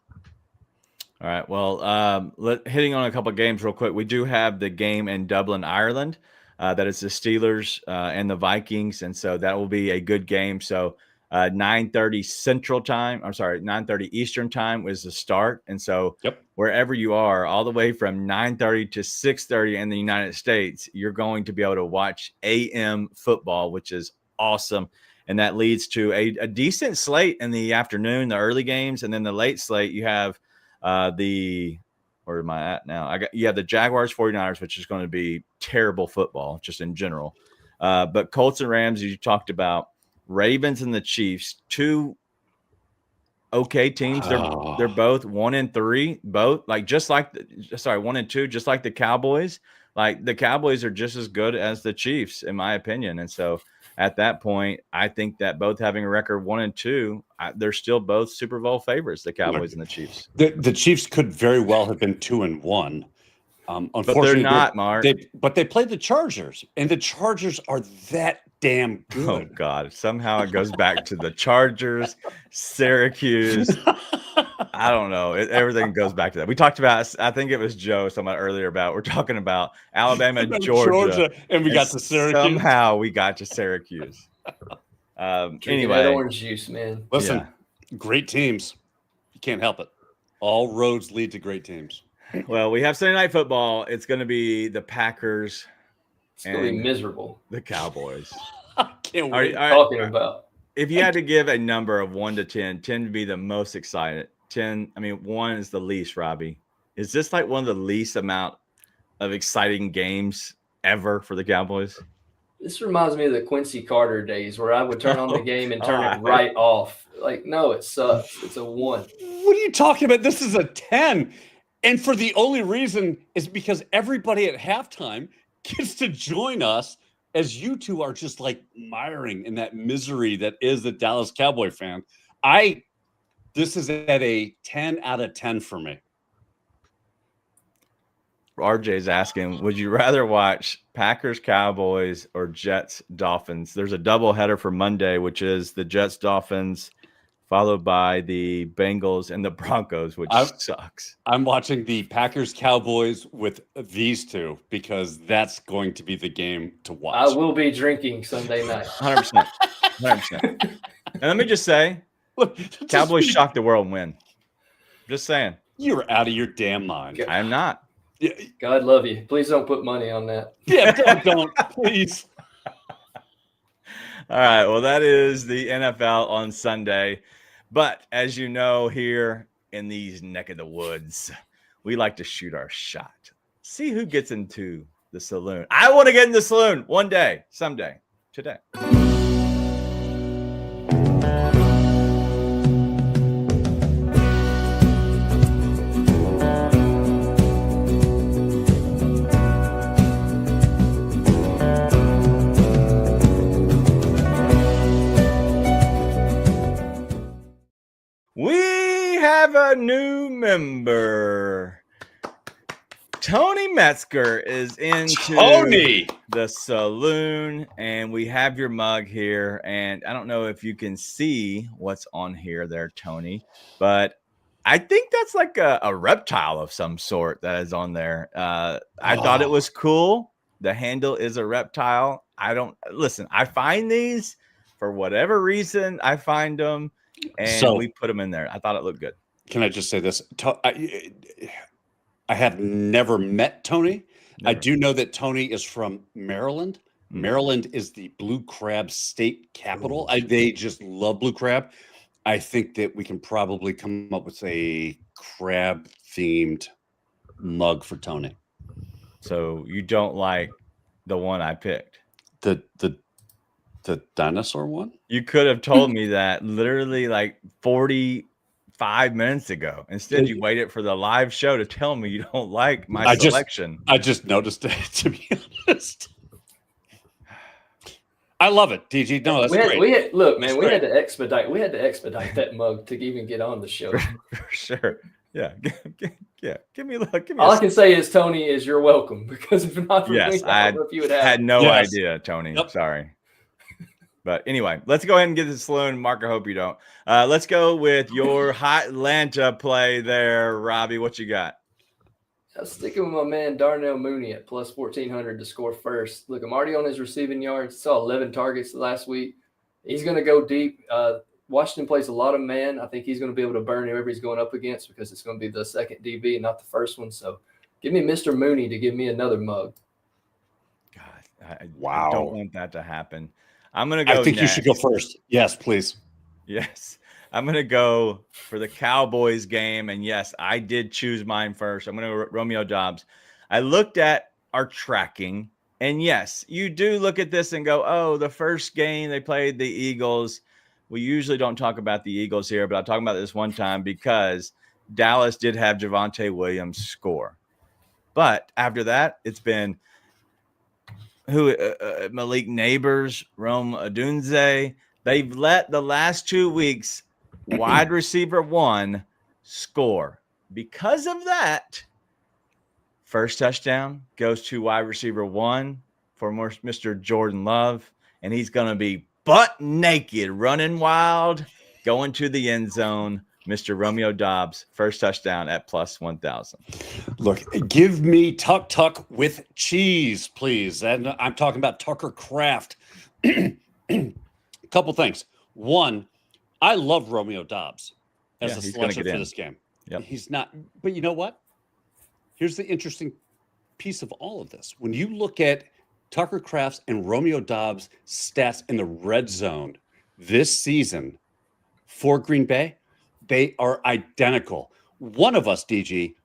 All right. Well, hitting on a couple of games real quick. We do have the game in Dublin, Ireland. That is the Steelers and the Vikings, and so that will be a good game. So 9:30 Central Time. I'm sorry, 9:30 Eastern Time was the start, and so wherever you are, all the way from 9:30 to 6:30 in the United States, you're going to be able to watch AM football, which is awesome. And that leads to a decent slate in the afternoon, the early games, and then the late slate. You have where am I at now? You have the Jaguars 49ers, which is going to be terrible football just in general. But Colts and Rams, you talked about. Ravens and the Chiefs, two okay teams. They're both 1-3, both 1-2, just like the Cowboys. Like the Cowboys are just as good as the Chiefs, in my opinion. And so at that point, I think that both having a record 1-2, they're still both Super Bowl favorites, the Cowboys and the Chiefs. The Chiefs could very well have been 2-1. Unfortunately, but they're not, Mark. But they played the Chargers, and the Chargers are that damn good. Oh, God. Somehow it goes back to the Chargers, Syracuse. I don't know. Everything goes back to that. We talked about, I think it was Joe, someone earlier about, we're talking about Alabama, Georgia, and we got to Syracuse. Somehow we got to Syracuse. Drinking that Anyway, orange juice, man. Listen, great teams. You can't help it. All roads lead to great teams. Well, we have Sunday Night Football. It's going to be the Packers. It's going to be miserable. The Cowboys. I can't wait. Talking about. If you had to give a number of 1 to 10, 10 would be the most excited. 10, 1 is the least, Robbie. Is this like one of the least amount of exciting games ever for the Cowboys? This reminds me of the Quincy Carter days where I would turn on the game and turn it right off. Like, no, it sucks. It's a 1. What are you talking about? This is a 10. And for the only reason is because everybody at halftime gets to join us as you two are just like miring in that misery that is the Dallas Cowboy fan. This is at a 10 out of 10 for me. RJ's asking, would you rather watch Packers, Cowboys, or Jets, Dolphins? There's a doubleheader for Monday, which is the Jets, Dolphins, followed by the Bengals and the Broncos, which sucks. I'm watching the Packers, Cowboys with these two because that's going to be the game to watch. I will be drinking Sunday night. 100%. 100%. And let me just say, Cowboys shocked the world and win. Just saying. You're out of your damn mind. I am not. God love you. Please don't put money on that. Yeah, don't please. All right. Well, that is the NFL on Sunday. But as you know, here in these neck of the woods, we like to shoot our shot. See who gets into the saloon. I want to get in the saloon one day, someday, today. We have a new member. Tony Metzger is into the saloon, and we have your mug here. And I don't know if you can see what's on here there, Tony, but I think that's like a reptile of some sort that is on there. I thought it was cool. The handle is a reptile. I find these for whatever reason. I find them. And we put them in there. I thought it looked good. Can I just say this? I have never met Tony. Never. I do know that Tony is from Maryland. Maryland is the blue crab state capital. They just love blue crab. I think that we can probably come up with a crab themed mug for Tony. So you don't like the one I picked? The dinosaur one? You could have told me that literally like 45 minutes ago. Instead, you waited for the live show to tell me you don't like my selection. I just noticed it, to be honest. I love it, DG. No, that's great. We had to expedite that mug to even get on the show. For sure. Yeah. Give me a look. All I can say is, Tony, is you're welcome, because if not for me, I don't know if you would have. had no idea, Tony. Yep. Sorry. But anyway, let's go ahead and get to the saloon. Mark, I hope you don't. Let's go with your hot Atlanta play there, Robbie. What you got? I'm sticking with my man Darnell Mooney at plus 1,400 to score first. Look, I'm already on his receiving yards. Saw 11 targets last week. He's going to go deep. Washington plays a lot of man. I think he's going to be able to burn whoever he's going up against, because it's going to be the second DB and not the first one. So give me Mr. Mooney to give me another mug. God, I don't want that to happen. I'm going to go I think next. You should go first. Yes, please. Yes. I'm going to go for the Cowboys game. And yes, I did choose mine first. I'm going to go Romeo Doubs. I looked at our tracking. And yes, you do look at this and go, oh, the first game they played the Eagles. We usually don't talk about the Eagles here, but I'll talk about this one time because Dallas did have Javonte Williams score. But after that, it's been Malik Neighbors, Rome Odunze. They've let the last 2 weeks wide receiver one score. Because of that, first touchdown goes to wide receiver one for Mr. Jordan Love, and he's going to be butt naked, running wild, going to the end zone Mr. Romeo Dobbs, first touchdown at plus 1,000. Look, give me Tuck with cheese, please. And I'm talking about Tucker Kraft. Couple things. One, I love Romeo Dobbs as a selection for this game. Yep. He's not, but you know what? Here's the interesting piece of all of this. When you look at Tucker Kraft's and Romeo Dobbs' stats in the red zone this season for Green Bay, they are identical. One of us, DG,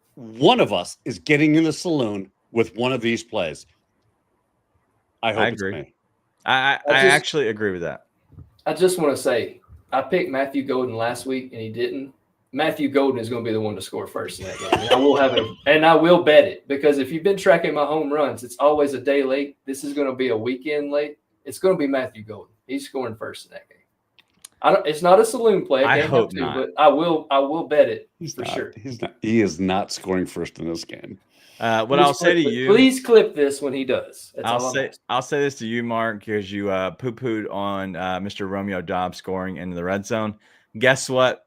is getting in the saloon with one of these plays. I hope it's me. I actually agree with that. I just want to say, I picked Matthew Golden last week and he didn't. Matthew Golden is going to be the one to score first in that game. And I will bet it, because if you've been tracking my home runs, it's always a day late. This is going to be a weekend late. It's going to be Matthew Golden. He's scoring first in that game. It's not a saloon play. I hope not. But I will bet it for sure. He is not scoring first in this game. I'll say to you, please clip this when he does. I'll say this to you, Mark, because you poo-pooed on Mr. Romeo Dobbs scoring into the red zone. Guess what?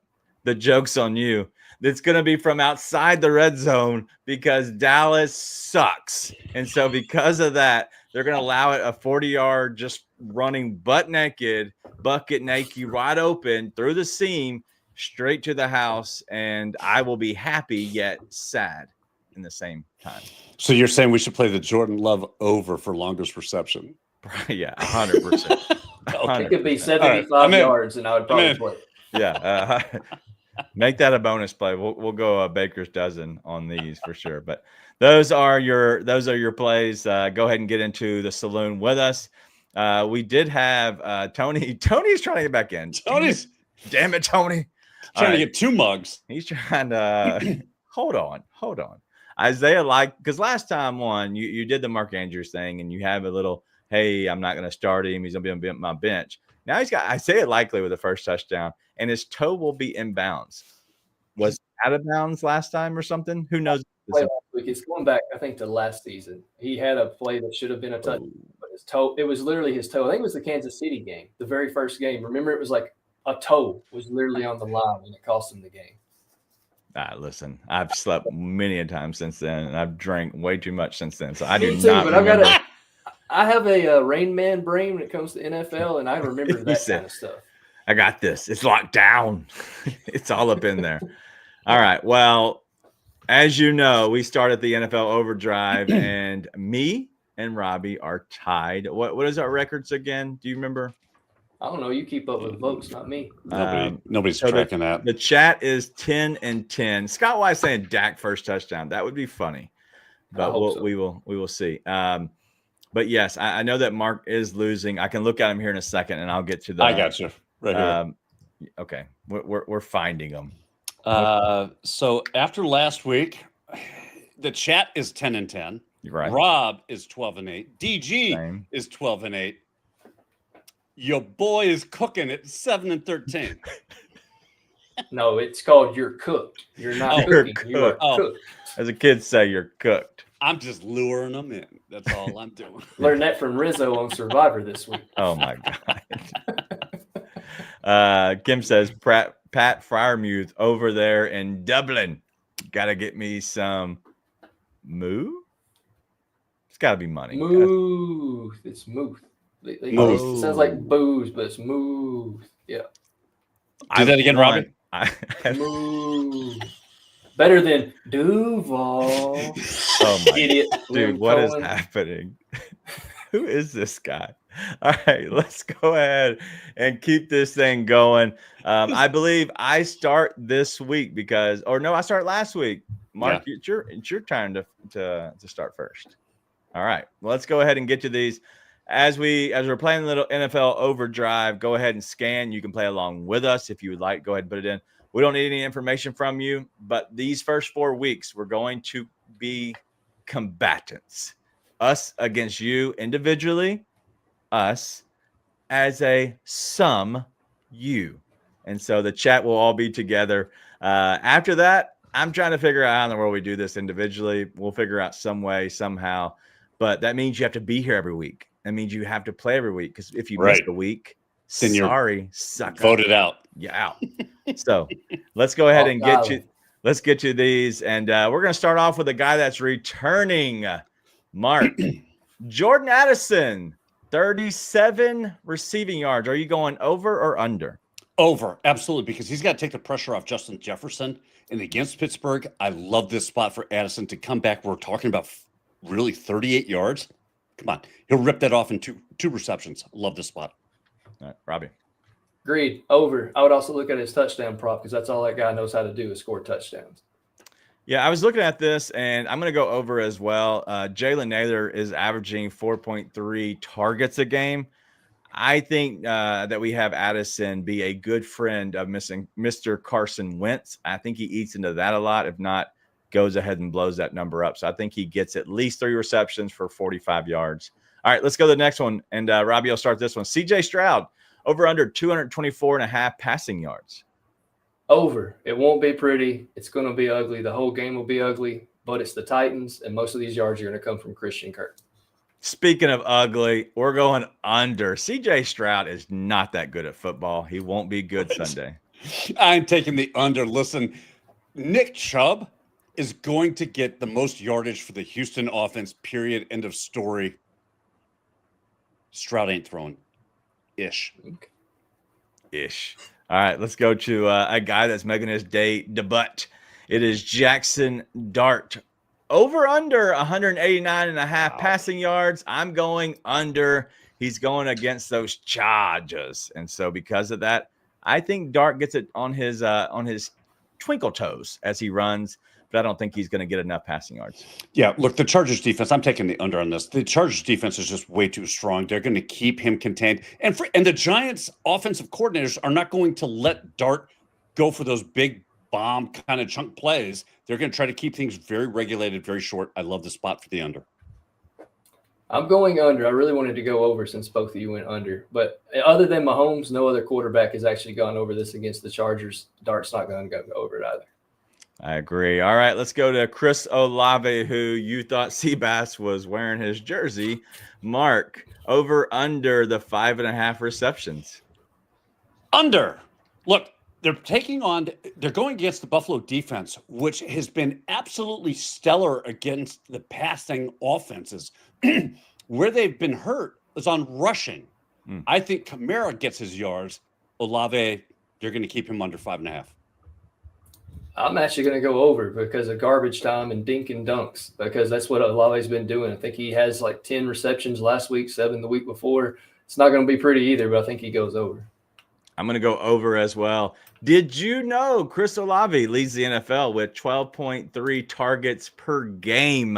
The joke's on you. It's going to be from outside the red zone because Dallas sucks. And so because of that, they're going to allow it a 40-yard just running bucket naked, wide open through the seam, straight to the house. And I will be happy yet sad in the same time. So you're saying we should play the Jordan Love over for longest reception? Yeah, 100%. Okay. It could be 75 yards, and I would probably play it. Yeah. Make that a bonus play. We'll go a baker's dozen on these for sure. But those are your plays. Go ahead and get into the saloon with us. We did have Tony. Tony's trying to get back in. Damn it, Tony. Trying to get 2 mugs. He's trying to hold on. Isaiah, because last time you did the Mark Andrews thing and you have a little, hey, I'm not going to start him. He's going to be on my bench. Now he's got Isaiah Likely with the first touchdown, and his toe will be in bounds. Was out of bounds last time or something? Who knows? He's going back, I think, to last season. He had a play that should have been a touchdown, but his toe, it was literally his toe. I think it was the Kansas City game, the very first game. Remember, it was like a toe was literally on the line and it cost him the game. Listen, I've slept many a time since then, and I've drank way too much since then. So I do Me too, not but remember. I have a Rain Man brain when it comes to NFL, and I remember that kind of stuff. I got this. It's locked down. It's all up in there. All right. Well, as you know, we started the NFL Overdrive, and me and Robbie are tied. What is our records again? Do you remember? I don't know. You keep up with votes, not me. Nobody's tracking that. The chat is 10-10. Scott Wise saying Dak first touchdown. That would be funny, but we will see. But yes, I know that Mark is losing. I can look at him here in a second, and I'll get to that. I got you right here. Okay, we're finding them. So after last week, the chat is 10-10. Right. Rob is 12-8. DG is 12-8. Your boy is cooking at 7-13. No, it's called you're cooked. You're not cooking. You are cooked. As the kids say, you're cooked. I'm just luring them in. That's all I'm doing. Learned that from Rizzo on Survivor this week. Oh my God. Kim says Pat Fryermuth over there in Dublin. Got to get me some moo. It's got to be money. Moo. It's mooth. It sounds like booze, but it's smooth. Yeah. Do that again, Robin. Moo. Better than Duval. Oh my idiot. Dude, what is happening? Who is this guy? All right, let's go ahead and keep this thing going. I believe I start this week I start last week. Mark, it's your turn to start first. All right, well, let's go ahead and get to these. As we're playing a little NFL Overdrive, go ahead and scan. You can play along with us if you would like. Go ahead and put it in. We don't need any information from you, but these first 4 weeks, we're going to be combatants. Us against you individually, us as a sum you. And so the chat will all be together. After that, I'm trying to figure out how in the world we do this individually. We'll figure out some way, somehow. But that means you have to be here every week. That means you have to play every week, because if you miss a week, then sorry, sucker. Voted out. you're out. So let's go ahead and get you. Let's get you these. And we're going to start off with a guy that's returning. Mark, Jordan Addison, 37 receiving yards. Are you going over or under? Over, absolutely, because he's got to take the pressure off Justin Jefferson. And against Pittsburgh, I love this spot for Addison to come back. We're talking about really 38 yards. Come on. He'll rip that off in two receptions. Love this spot. All right, Robbie. Agreed. Over. I would also look at his touchdown prop because that's all that guy knows how to do is score touchdowns. Yeah, I was looking at this, and I'm going to go over as well. Jalen Naylor is averaging 4.3 targets a game. I think that we have Addison be a good friend of Mr. Carson Wentz. I think he eats into that a lot. If not, goes ahead and blows that number up. So I think he gets at least 3 receptions for 45 yards. All right, let's go to the next one. And Robbie will start this one. CJ Stroud, over under 224.5 passing yards. Over. It won't be pretty. It's going to be ugly. The whole game will be ugly, but it's the Titans, and most of these yards are going to come from Christian Kirk. Speaking of ugly, we're going under. CJ Stroud is not that good at football. He won't be good Sunday. I'm taking the under. Listen, Nick Chubb is going to get the most yardage for the Houston offense, period, end of story. Stroud ain't throwing. Ish. All right, let's go to a guy that's making his debut. It is Jackson Dart. Over under 189.5 passing yards. I'm going under. He's going against those Chargers. And so because of that, I think Dart gets it on his twinkle toes as he runs, but I don't think he's going to get enough passing yards. Yeah, look, the Chargers defense, I'm taking the under on this. The Chargers defense is just way too strong. They're going to keep him contained. And the Giants offensive coordinators are not going to let Dart go for those big bomb kind of chunk plays. They're going to try to keep things very regulated, very short. I love the spot for the under. I'm going under. I really wanted to go over since both of you went under. But other than Mahomes, no other quarterback has actually gone over this against the Chargers. Dart's not going to go over it either. I agree. All right, let's go to Chris Olave, who you thought Seabass was wearing his jersey. Mark, over under the 5.5 receptions. Under. Look, they're going against the Buffalo defense, which has been absolutely stellar against the passing offenses. Where they've been hurt is on rushing. I think Kamara gets his yards. Olave, you're going to keep him under 5.5. I'm actually going to go over because of garbage time and dink and dunks, because that's what Olave's been doing. I think he has like 10 receptions last week, 7 the week before. It's not going to be pretty either, but I think he goes over. I'm going to go over as well. Did you know Chris Olave leads the NFL with 12.3 targets per game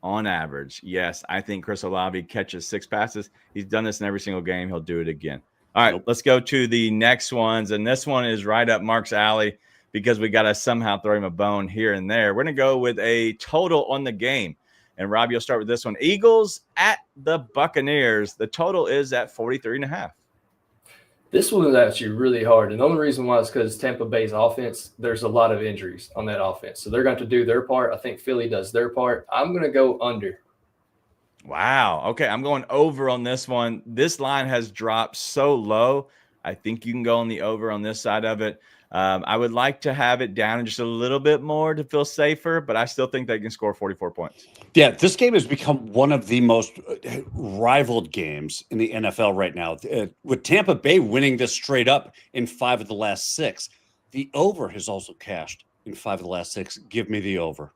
on average? Yes, I think Chris Olave catches 6 passes. He's done this in every single game. He'll do it again. All right, Let's go to the next ones. And this one is right up Mark's alley because we got to somehow throw him a bone here and there. We're going to go with a total on the game. And Robbie, you'll start with this one. Eagles at the Buccaneers. The total is at 43.5. This one is actually really hard. And the only reason why is because Tampa Bay's offense, there's a lot of injuries on that offense. So they're going to do their part. I think Philly does their part. I'm going to go under. Wow. Okay, I'm going over on this one. This line has dropped so low. I think you can go on the over on this side of it. I would like to have it down just a little bit more to feel safer, but I still think they can score 44 points. Yeah, this game has become one of the most rivaled games in the NFL right now. With Tampa Bay winning this straight up in 5 of the last 6, the over has also cashed in 5 of the last 6. Give me the over.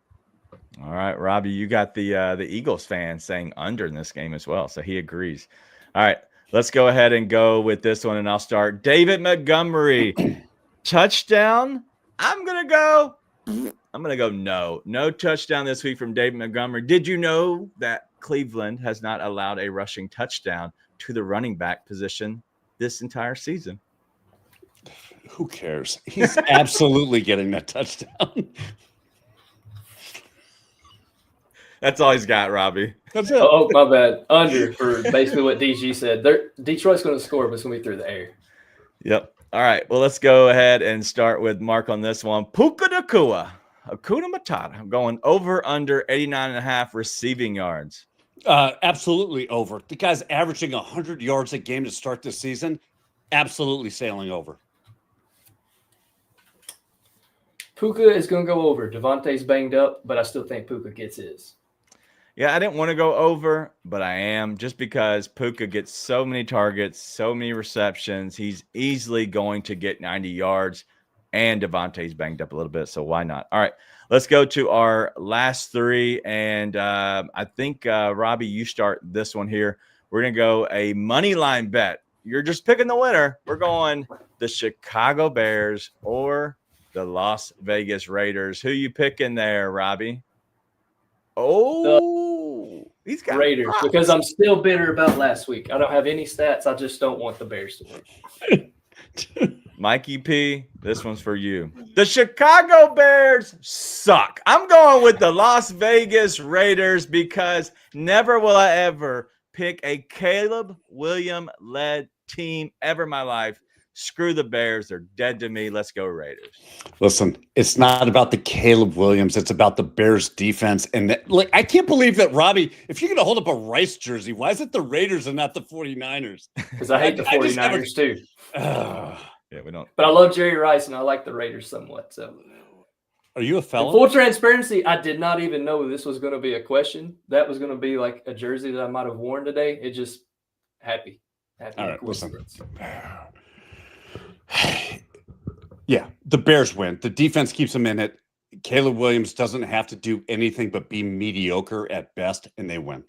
All right, Robbie, you got the Eagles fan saying under in this game as well, so he agrees. All right, let's go ahead and go with this one, and I'll start. David Montgomery, touchdown. I'm gonna go no touchdown this week from David Montgomery. Did you know that Cleveland has not allowed a rushing touchdown to the running back position this entire season? Who cares? He's absolutely getting that touchdown. That's all he's got, Robbie. That's it. Oh, my bad. Under for basically what DG said. Detroit's going to score, but it's going to be through the air. Yep. All right. Well, let's go ahead and start with Mark on this one. Puka Nacua, Hakuna Matata. I'm going over under 89.5 receiving yards. Absolutely over. The guy's averaging 100 yards a game to start this season. Absolutely sailing over. Puka is going to go over. Devontae's banged up, but I still think Puka gets his. Yeah, I didn't want to go over, but I am, just because Puka gets so many targets, so many receptions. He's easily going to get 90 yards, and Devontae's banged up a little bit, so why not? All right, let's go to our last three, and I think, Robbie, you start this one here. We're going to go a money line bet. You're just picking the winner. We're going the Chicago Bears or the Las Vegas Raiders. Who you picking there, Robbie? Oh, he's got Raiders, props. because I'm still bitter about last week. I don't have any stats. I just don't want the Bears to win. Mikey P, this one's for you. The Chicago Bears suck. I'm going with the Las Vegas Raiders because never will I ever pick a Caleb Williams-led team ever in my life. Screw the Bears. They're dead to me. Let's go Raiders. Listen, it's not about the Caleb Williams. It's about the Bears defense. And I can't believe that, Robbie, if you're going to hold up a Rice jersey, why is it the Raiders and not the 49ers? Because I hate the 49ers too. Yeah, we don't. But I love Jerry Rice, and I like the Raiders somewhat. So, are you a in felon? full transparency, I did not even know this was going to be a question. That was going to be like a jersey that I might have worn today. It just happy. All right, listen. Yeah, the Bears win. The defense keeps them in it. Caleb Williams doesn't have to do anything but be mediocre at best, and they win.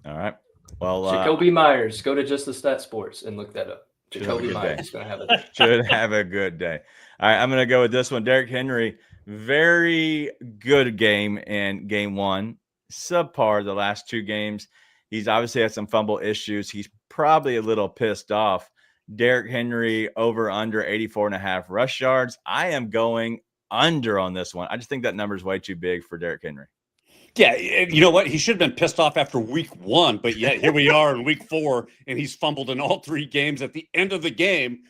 All right. Well, Jacoby Myers. Go to Just the Stat Sports and look that up. Jacoby Myers is going to have a day. Should have a good day. All right, I'm going to go with this one. Derrick Henry, very good game in game one. Subpar the last two games. He's obviously had some fumble issues. He's probably a little pissed off. Derrick Henry over under 84.5 rush yards. I am going under on this one. I just think that number is way too big for Derrick Henry. Yeah, you know what? He should have been pissed off after week one, but yet here we are in week 4, and he's fumbled in all 3 games at the end of the game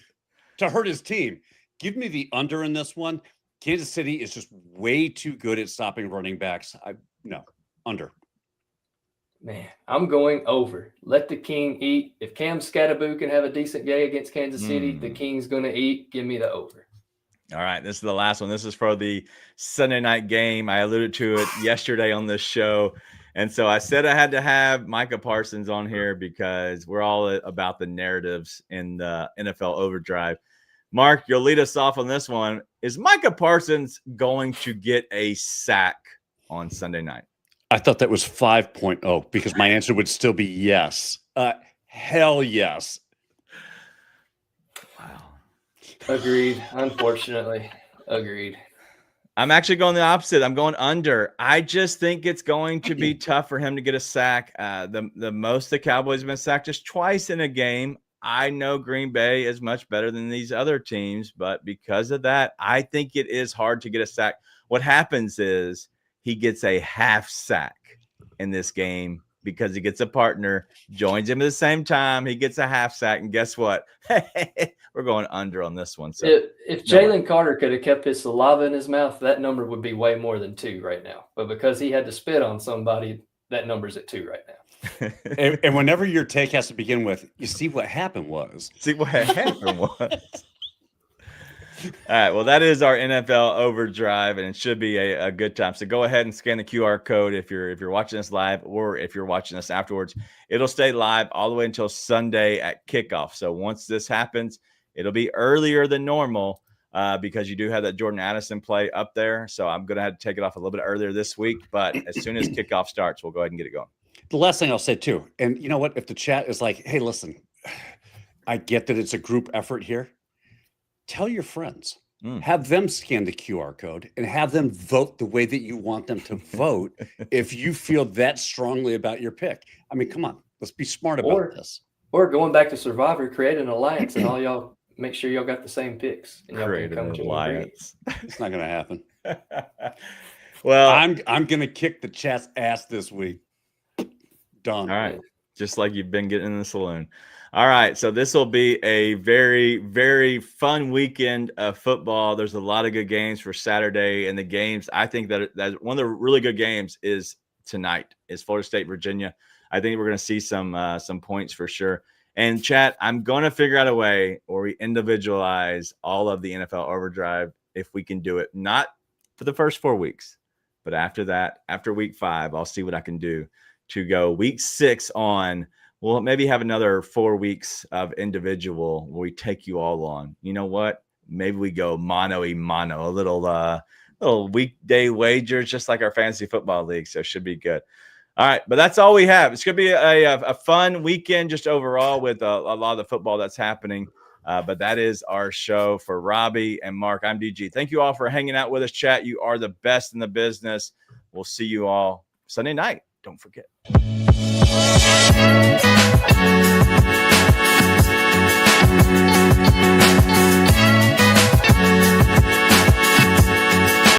to hurt his team. Give me the under in this one. Kansas City is just way too good at stopping running backs. No, under. Man, I'm going over. Let the King eat. If Cam Scatterboo can have a decent game against Kansas City, the King's going to eat. Give me the over. All right, this is the last one. This is for the Sunday night game. I alluded to it yesterday on this show. And so I said I had to have Micah Parsons on here because we're all about the narratives in the NFL Overdrive. Mark, you'll lead us off on this one. Is Micah Parsons going to get a sack on Sunday night? I thought that was 5.0 because my answer would still be yes. Hell yes. Wow. Agreed. Unfortunately. Agreed. I'm actually going the opposite. I'm going under. I just think it's going to be tough for him to get a sack. The most the Cowboys have been sacked just twice in a game. I know Green Bay is much better than these other teams, but because of that, I think it is hard to get a sack. What happens is he gets a half sack in this game because he gets a partner, joins him at the same time. He gets a half sack, and guess what? We're going under on this one. So if Jalen Carter could have kept his saliva in his mouth, that number would be way more than 2 right now. But because he had to spit on somebody, that number's at 2 right now. and whenever your take has to begin with, you see what happened was. See what happened was. All right, well, that is our NFL Overdrive, and it should be a good time. So go ahead and scan the QR code if you're watching us live, or if you're watching us afterwards. It'll stay live all the way until Sunday at kickoff. So once this happens, it'll be earlier than normal because you do have that Jordan Addison play up there. So I'm going to have to take it off a little bit earlier this week. But as soon as kickoff starts, we'll go ahead and get it going. The last thing I'll say, too, and you know what? If the chat is like, hey, listen, I get that it's a group effort here. Tell your friends. Have them scan the QR code and have them vote the way that you want them to vote if you feel that strongly about your pick. I mean, come on. Let's be smart about this. Or going back to Survivor, create an alliance and all y'all make sure y'all got the same picks. And y'all Create can come an to alliance. It's not going to happen. Well, I'm going to kick the chat's ass this week. Done. All right. Just like you've been getting in the saloon. All right. So this will be a very, very fun weekend of football. There's a lot of good games for Saturday, and the games, I think that one of the really good games is tonight, is Florida State, Virginia. I think we're going to see some points for sure. And chat, I'm going to figure out a way where we individualize all of the NFL Overdrive if we can do it. Not for the first 4 weeks. But after that, after week 5, I'll see what I can do to go week 6 on. We'll maybe have another 4 weeks of individual where we take you all on. You know what? Maybe we go mano-a-mano, a little weekday wagers, just like our fantasy football league. So it should be good. All right, but that's all we have. It's going to be a fun weekend just overall with a lot of the football that's happening. But that is our show. For Robbie and Mark, I'm DG. Thank you all for hanging out with us, chat. You are the best in the business. We'll see you all Sunday night. Don't forget.